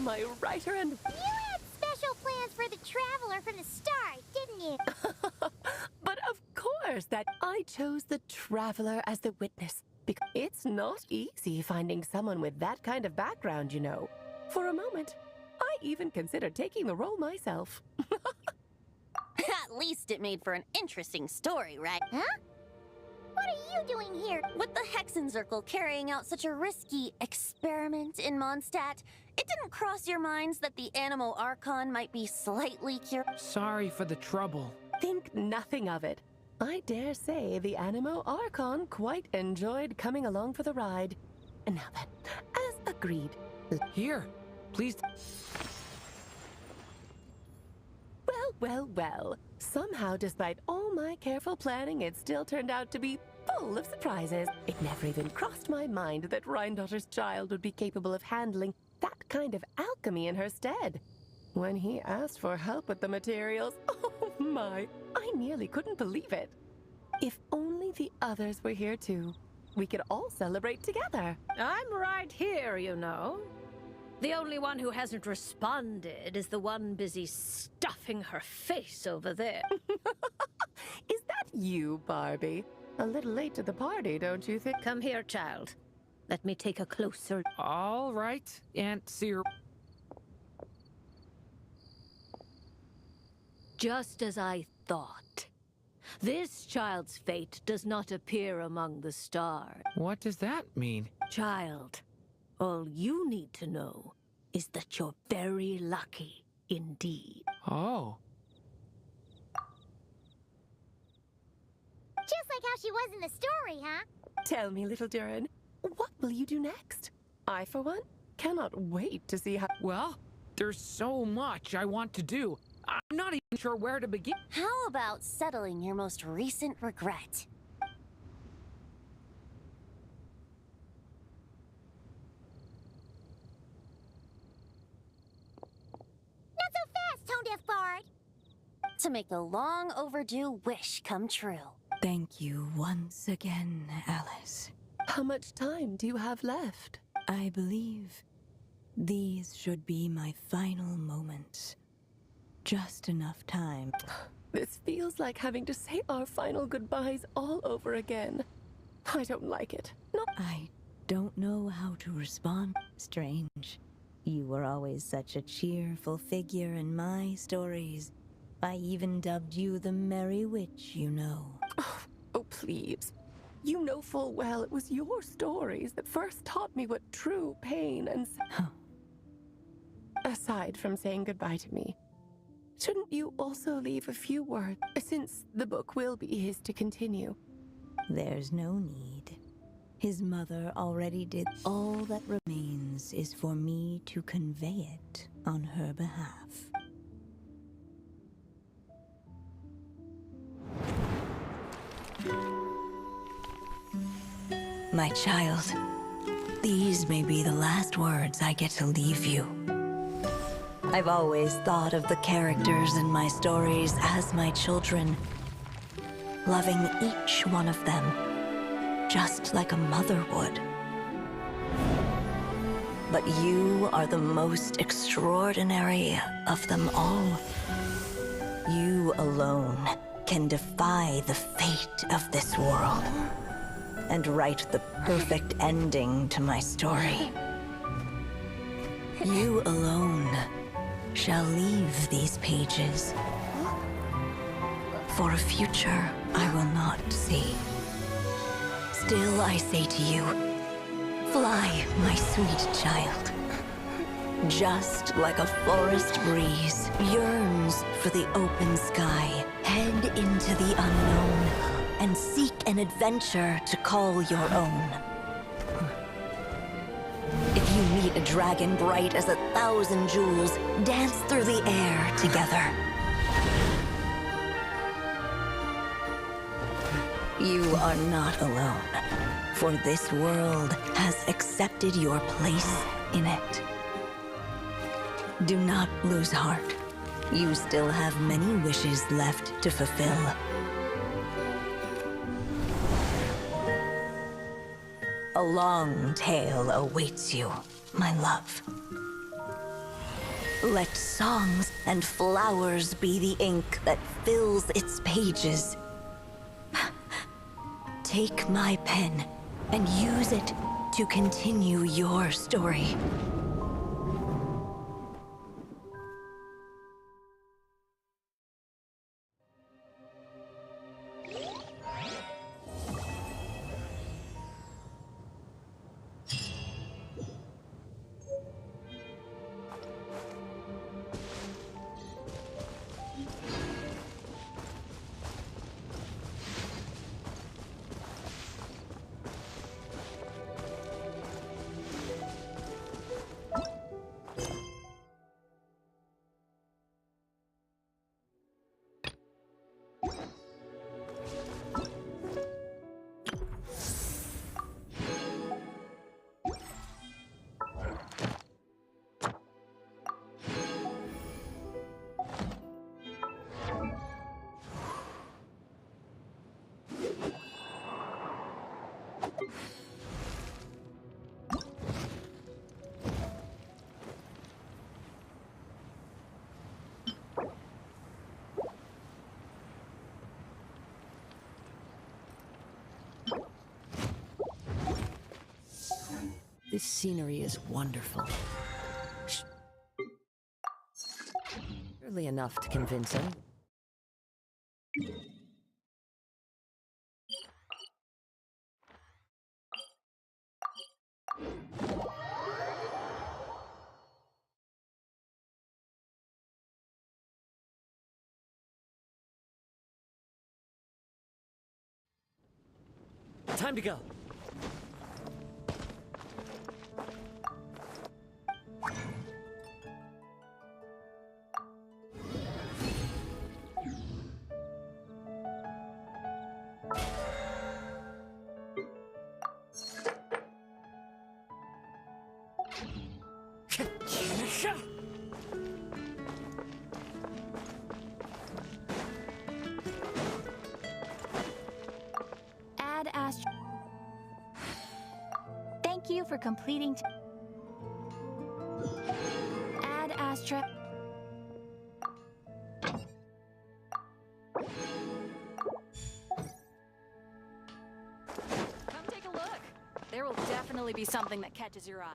My writer and... You had special plans for the Traveler from the start, didn't you? But of course that I chose the Traveler as the witness. Because it's not easy finding someone with that kind of background, you know. For a moment, I even considered taking the role myself. At least it made for an interesting story, right? Huh? What are you doing here? With the Hexenzirkel carrying out such a risky experiment in Mondstadt, it didn't cross your minds that the Animo Archon might be slightly curious. Sorry for the trouble. Think nothing of it. I dare say the Animo Archon quite enjoyed coming along for the ride. And now then, as agreed. Here, please. Well. Somehow, despite all my careful planning, it still turned out to be full of surprises. It never even crossed my mind that Rhindotter's child would be capable of handling that kind of alchemy in her stead. When he asked for help with the materials, oh my, I nearly couldn't believe it. If only the others were here too, we could all celebrate together. I'm right here, you know. The only one who hasn't responded is the one busy stuffing her face over there. Is that you, Barbie? A little late to the party, don't you think? Come here, child. Let me take a closer... All right, Aunt Seer. Just as I thought. This child's fate does not appear among the stars. What does that mean? Child, all you need to know is that you're very lucky indeed. Oh. Just like how she was in the story, huh? Tell me, little Durin, what will you do next? I, for one, cannot wait to see how... Well, there's so much I want to do. I'm not even sure where to begin. How about settling your most recent regret? don't have Bard. To make a long overdue wish come true. Thank you once again, Alice. How much time do you have left? I believe these should be my final moments. Just enough time. This feels like having to say our final goodbyes all over again. I don't like it. No. I don't know how to respond. Strange. You were always such a cheerful figure in my stories. I even dubbed you the Merry Witch, you know. Oh, please. You know full well it was your stories that first taught me what true pain and... Aside from saying goodbye to me, shouldn't you also leave a few words, since the book will be his to continue? There's no need. His mother already did. All that remains is for me to convey it on her behalf. My child, these may be the last words I get to leave you. I've always thought of the characters in my stories as my children, loving each one of them, just like a mother would. But you are the most extraordinary of them all. You alone can defy the fate of this world and write the perfect ending to my story. You alone shall leave these pages for a future I will not see. Still I say to you, fly, my sweet child. Just like a forest breeze yearns for the open sky, head into the unknown and seek an adventure to call your own. If you meet a dragon bright as 1,000 jewels, dance through the air together. You are not alone, for this world has accepted your place in it. Do not lose heart. You still have many wishes left to fulfill. A long tale awaits you, my love. Let songs and flowers be the ink that fills its pages. Take my pen and use it to continue your story. This scenery is wonderful. Surely enough to convince him. Time to go. Thank you for completing. Add Astra. Come take a look. There will definitely be something that catches your eye.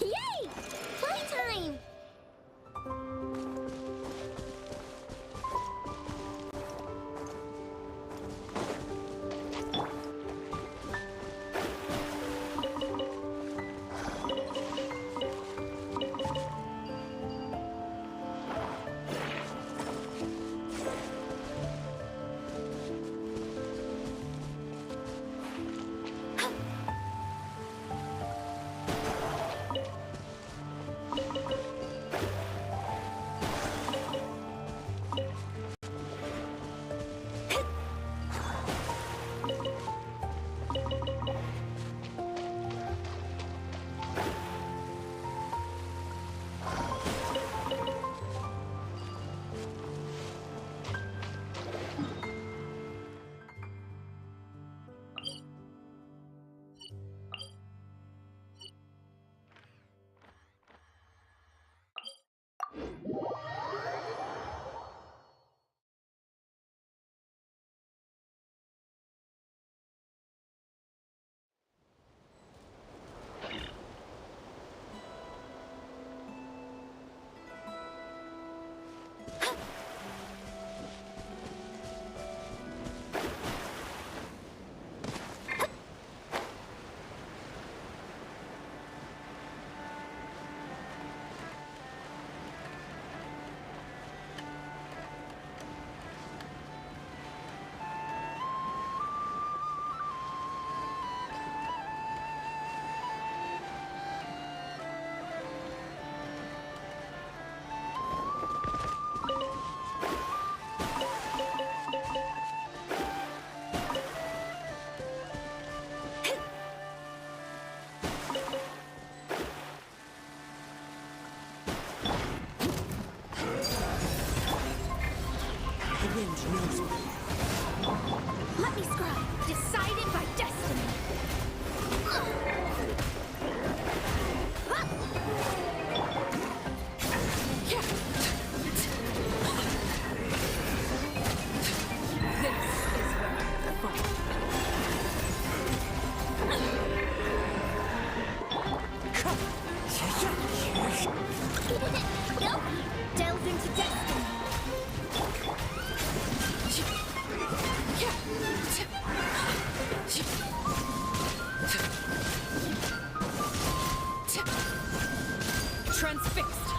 Yay! Playtime! The wind knows me. Let me scribe. Decided by destiny. Nope. Delve into destiny. Transfixed.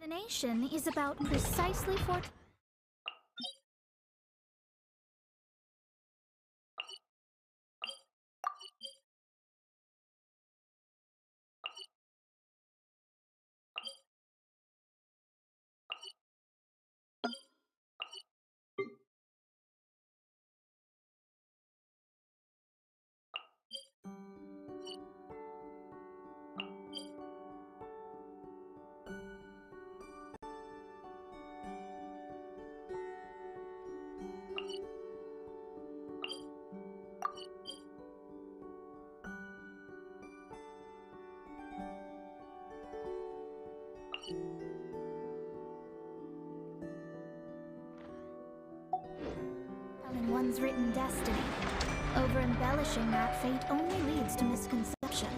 The nation is about precisely 4. Telling one's written destiny. Over-embellishing that fate only leads to misconception.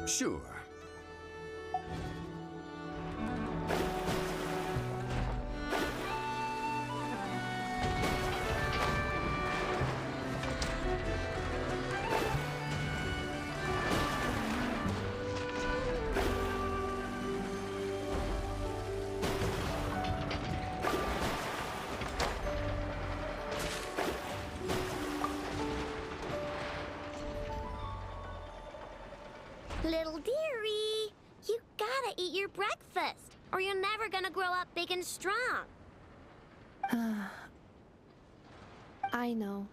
Sure. Little dearie, you gotta eat your breakfast, or you're never gonna grow up big and strong. I know.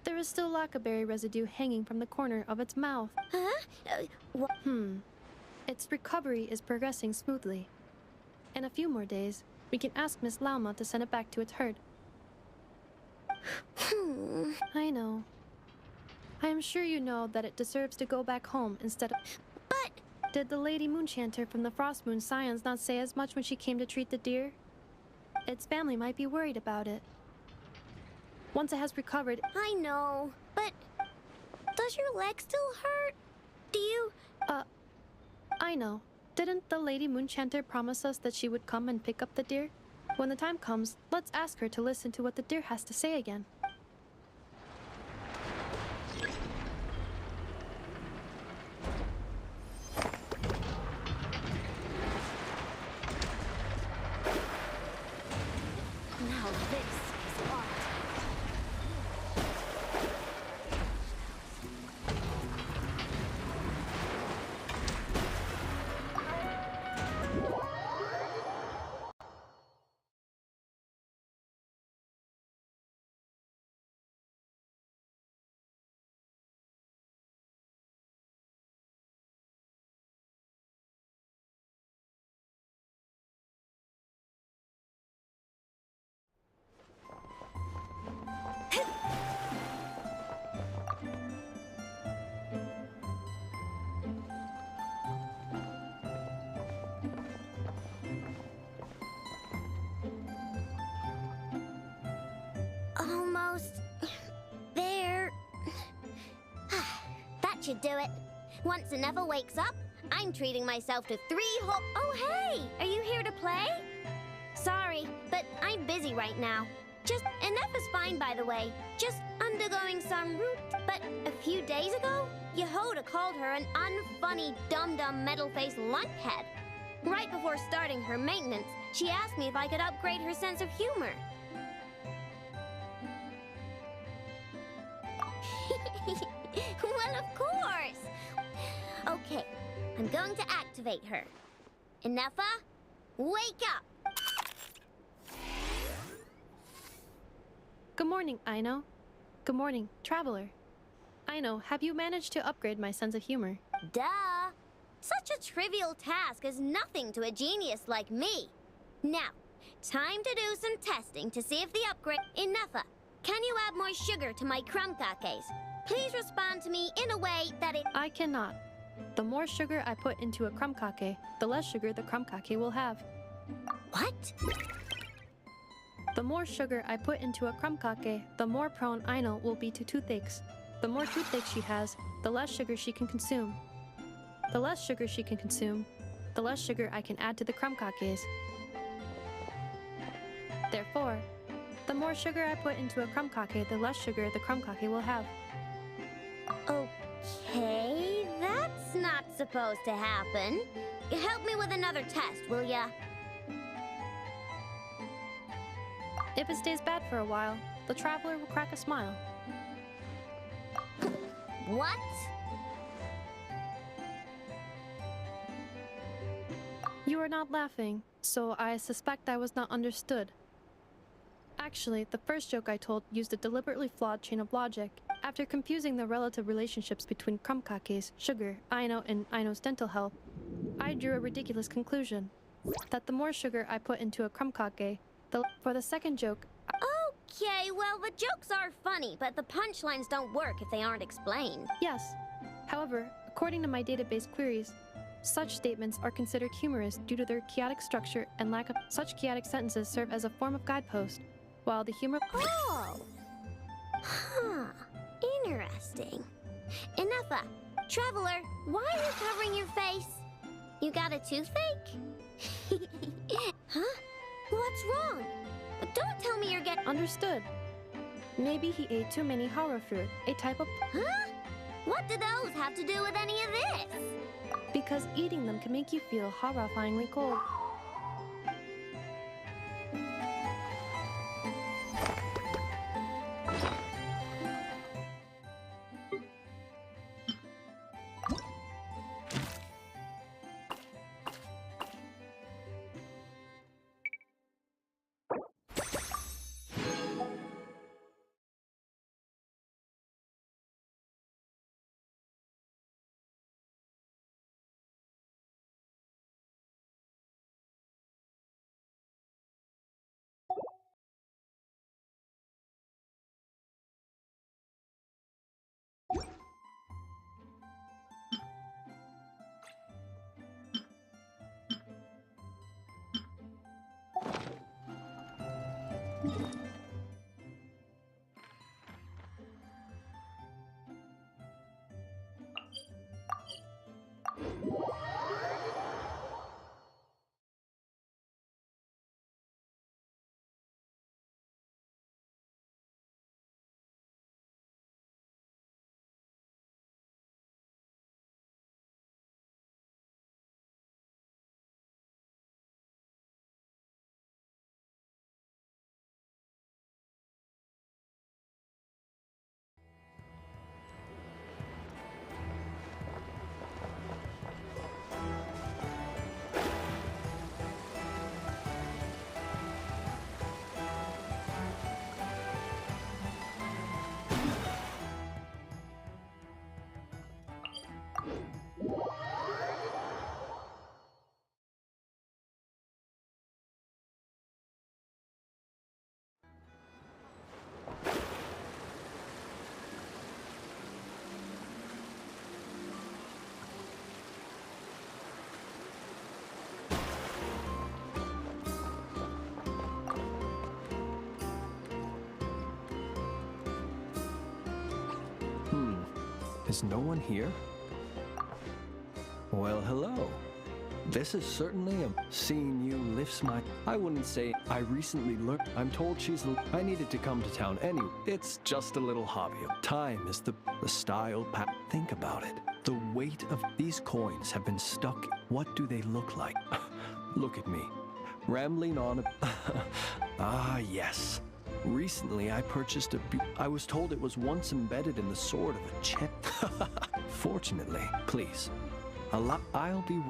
There is still lacquerberry residue hanging from the corner of its mouth. Huh? Its recovery is progressing smoothly. In a few more days, we can ask Miss Lauma to send it back to its herd. I know. I am sure you know that it deserves to go back home instead of... But... Did the Lady Moonchanter from the Frost Moon Scions not say as much when she came to treat the deer? Its family might be worried about it. Once it has recovered... I know, but... Does your leg still hurt? Do you... I know. Didn't the Lady Moonchanter promise us that she would come and pick up the deer? When the time comes, let's ask her to listen to what the deer has to say again. Now this is art. Almost there. That should do it. Once Aneva wakes up, I'm treating myself to 3 whole... Oh, hey! Are you here to play? Sorry, but I'm busy right now. Anefa's fine, by the way. Just undergoing some root... But a few days ago, Yehoda called her an unfunny, dum-dum, metal-faced lunkhead. Right before starting her maintenance, she asked me if I could upgrade her sense of humor. Well, of course. Okay, I'm going to activate her. Inefa, wake up! Good morning, Aino. Good morning, Traveler. Aino, have you managed to upgrade my sense of humor? Duh! Such a trivial task is nothing to a genius like me. Now, time to do some testing to see if the upgrade... Inefa, can you add more sugar to my crumb cakes? Please respond to me in a way that it... I cannot. The more sugar I put into a crumb cake, the less sugar the crumb cake will have. What? The more sugar I put into a crumb cake, the more prone Aino will be to toothaches. The more toothaches she has, the less sugar she can consume. The less sugar she can consume, the less sugar I can add to the crumb cakes. Therefore, the more sugar I put into a crumb cake, the less sugar the crumb cake will have. Okay, that's not supposed to happen. Help me with another test, will ya? If it stays bad for a while, the Traveler will crack a smile. What? You are not laughing, so I suspect I was not understood. Actually, the first joke I told used a deliberately flawed chain of logic. After confusing the relative relationships between crumb cakes, sugar, Aino, and Aino's dental health, I drew a ridiculous conclusion. That the more sugar I put into a crumb cake, for the second joke... Okay, well, the jokes are funny, but the punchlines don't work if they aren't explained. Yes. However, according to my database queries, such statements are considered humorous due to their chaotic structure and lack of... Such chaotic sentences serve as a form of guidepost, while the humor... Oh! Huh. Interesting. Inefa, Traveler, why are you covering your face? You got a toothache? Huh? What's wrong? Don't tell me you're getting... Understood. Maybe he ate too many horror fruit, a type of... Huh? What do those have to do with any of this? Because eating them can make you feel horrifyingly cold. Is no one here? Well, hello. This is certainly a... Seeing you lifts my... I wouldn't say I recently learned... I'm told I needed to come to town anyway. It's just a little hobby. Time is the style Think about it. The weight of these coins have been stuck. What do they look like? Look at me. Rambling on... Ah, yes. Recently, I purchased I was told it was once embedded in the sword of a champ. Fortunately, please, I'll be...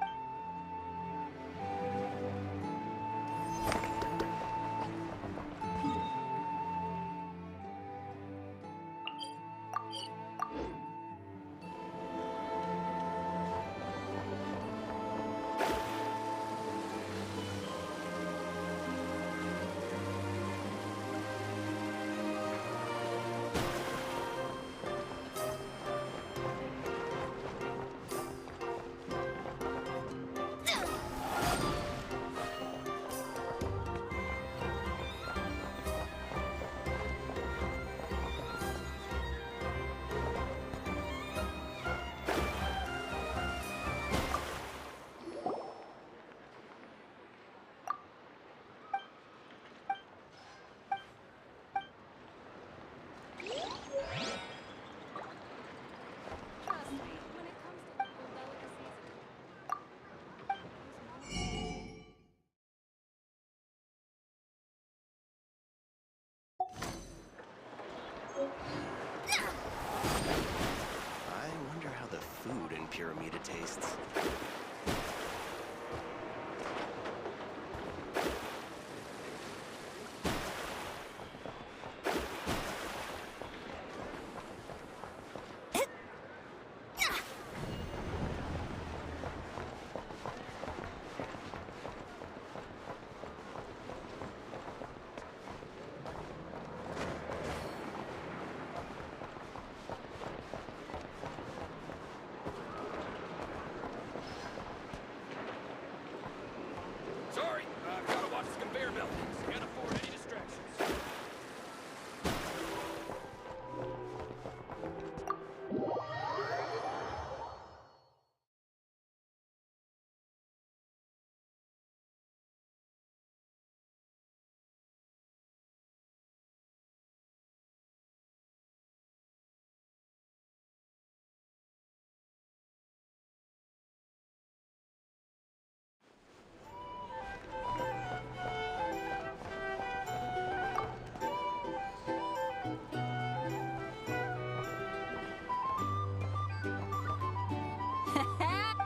I wonder how the food in Pyramida tastes. Sorry, I've got to watch this conveyor belt. Can't afford any distractions.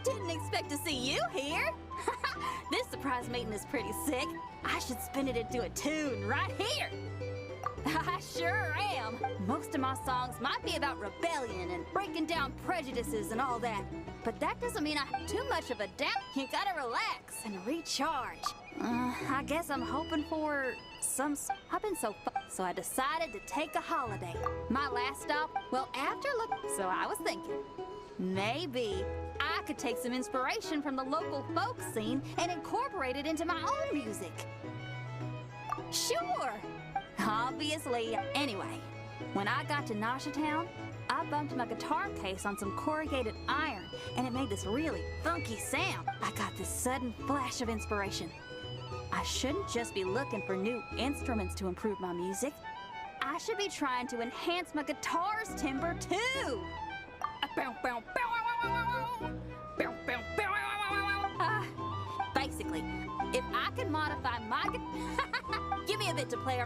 Didn't expect to see you here. This surprise meeting is pretty sick. I should spin it into a tune right here. I sure am. Most of my songs might be about rebellion and breaking down prejudices and all that. But that doesn't mean I have too much of a down. You gotta relax and recharge. I guess I'm hoping for some... I've been so so I decided to take a holiday. My last stop, well, after look... So I was thinking, maybe I could take some inspiration from the local folk scene and incorporate it into my own music. Sure! Obviously. Anyway, when I got to Nasha Town, I bumped my guitar case on some corrugated iron, and it made this really funky sound. I got this sudden flash of inspiration. I shouldn't just be looking for new instruments to improve my music. I should be trying to enhance my guitar's timbre, too! Basically, if I could modify my give me a bit to play.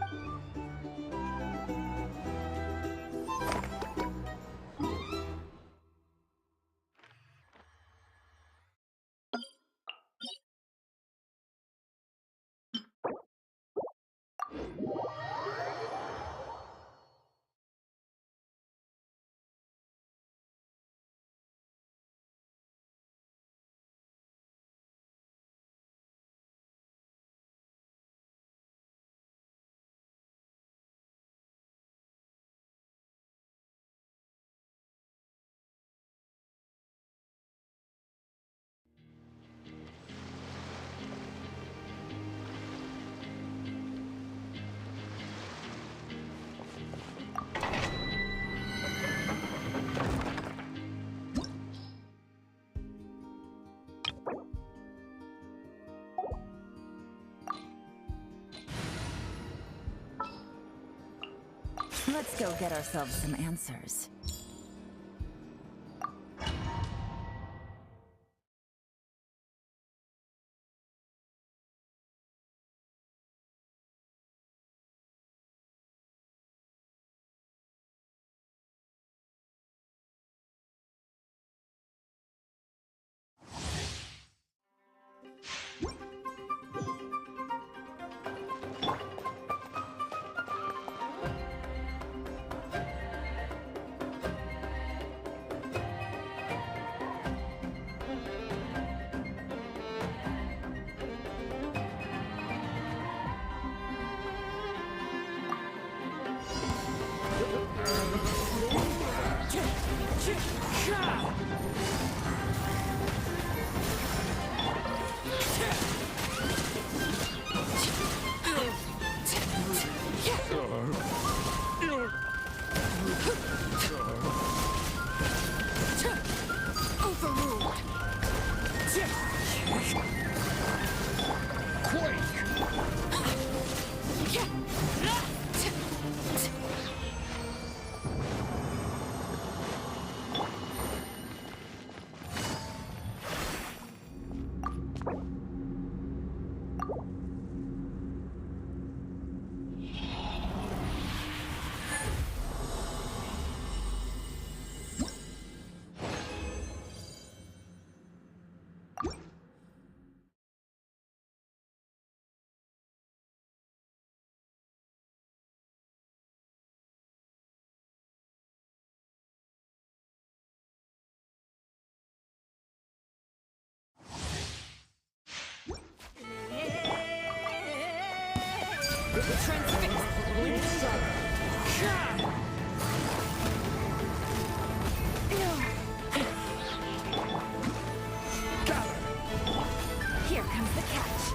Let's go get ourselves some answers. Here comes the catch.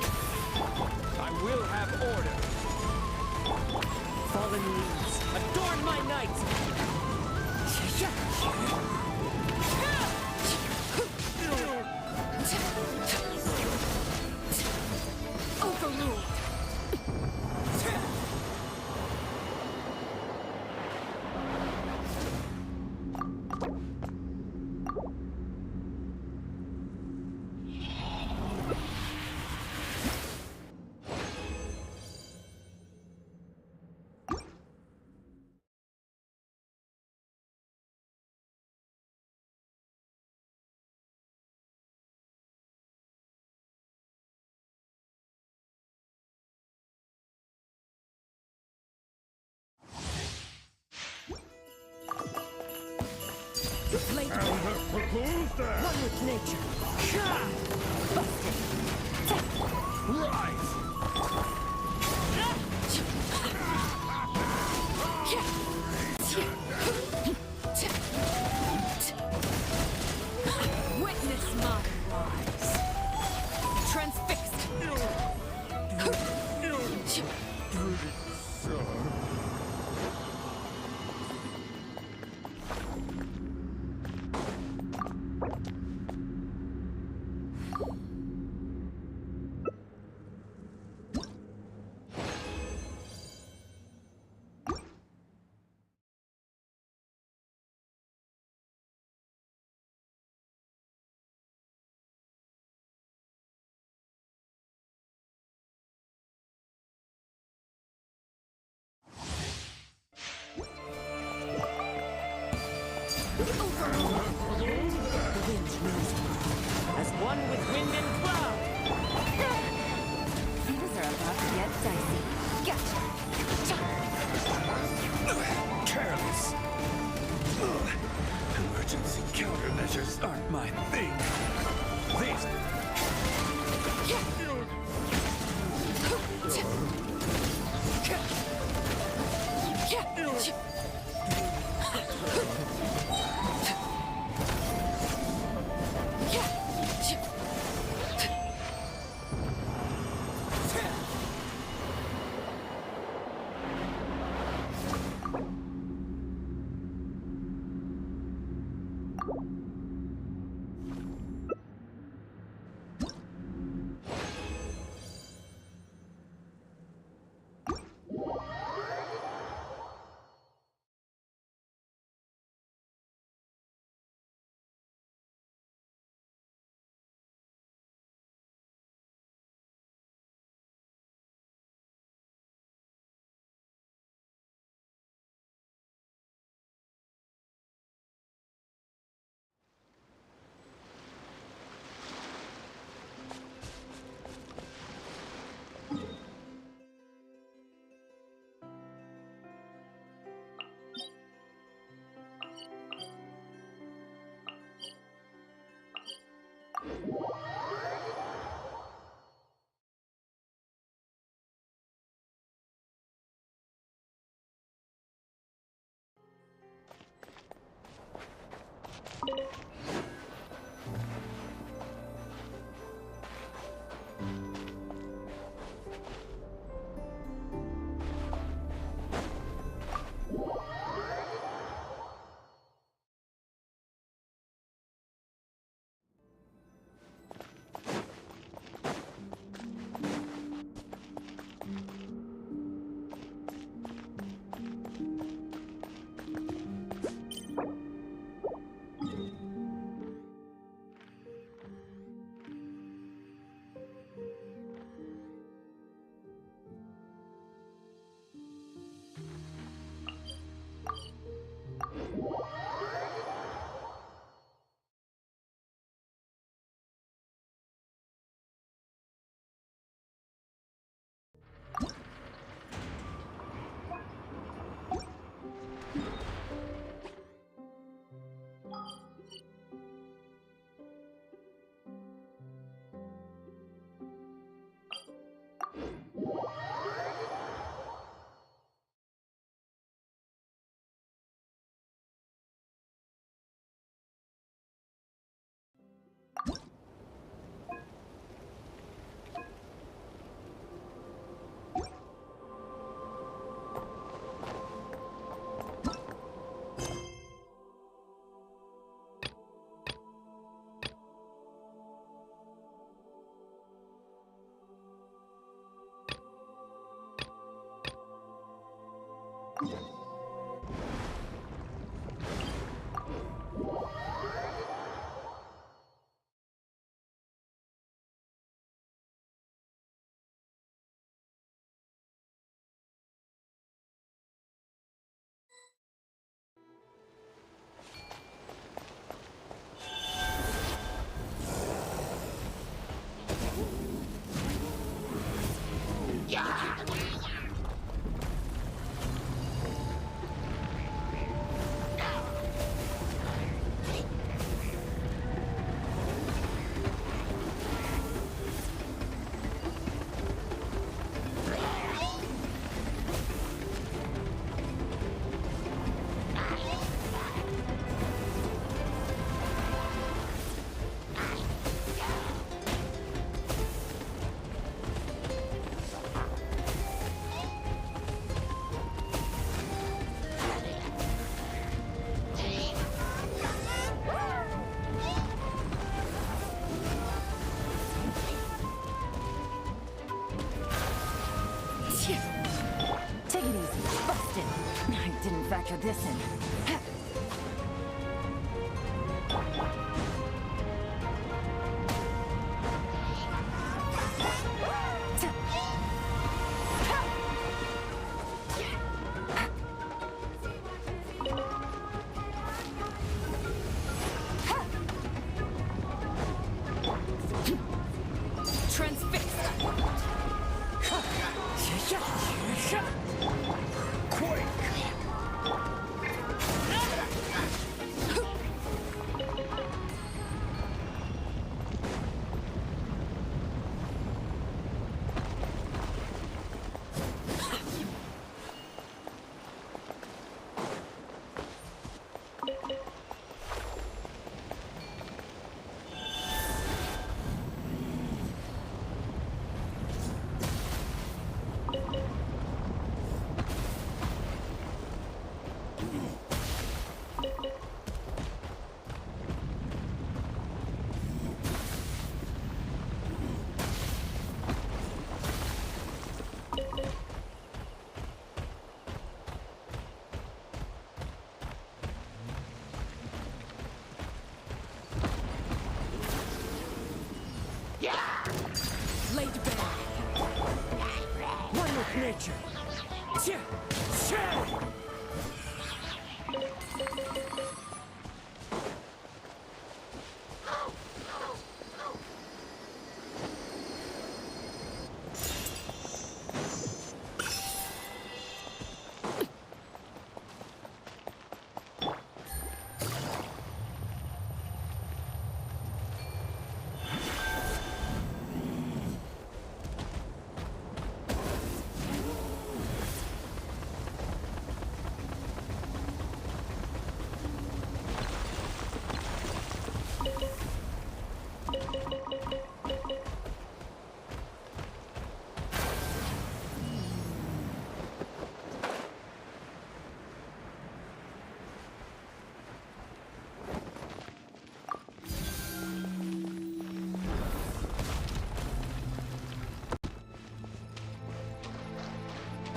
I will have order. Fallen leaves, adorn my night! Overruled. Late one with nature. Witness my rise. Transfixed. As one with wind and cloud. Things are about to get dicey. Gotcha. Careless. Emergency countermeasures aren't my thing. These. Take it easy. Busted. I didn't factor this in. Laid bare. One with nature.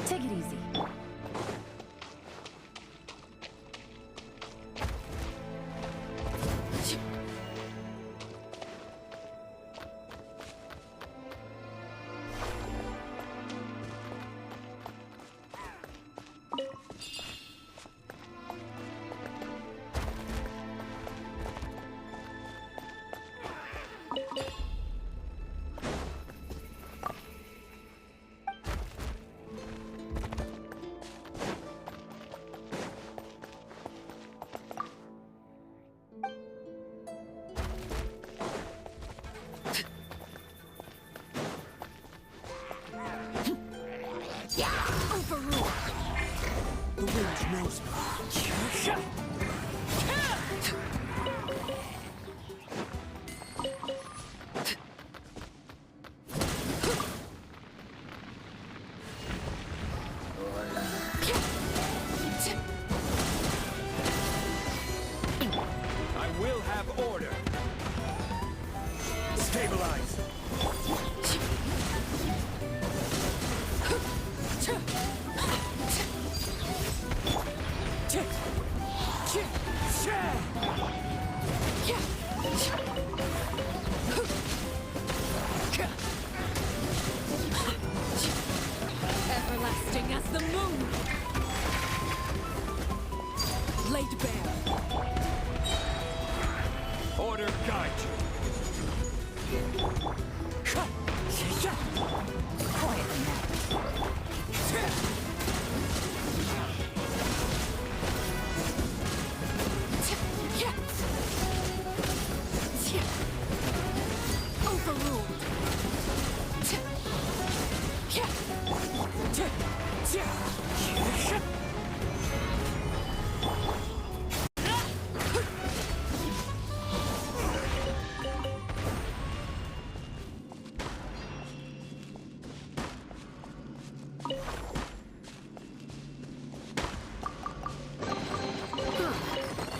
Take it easy. Overruled. The wind knows me. I will have order. Stabilize.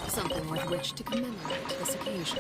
Something with which to commemorate this occasion.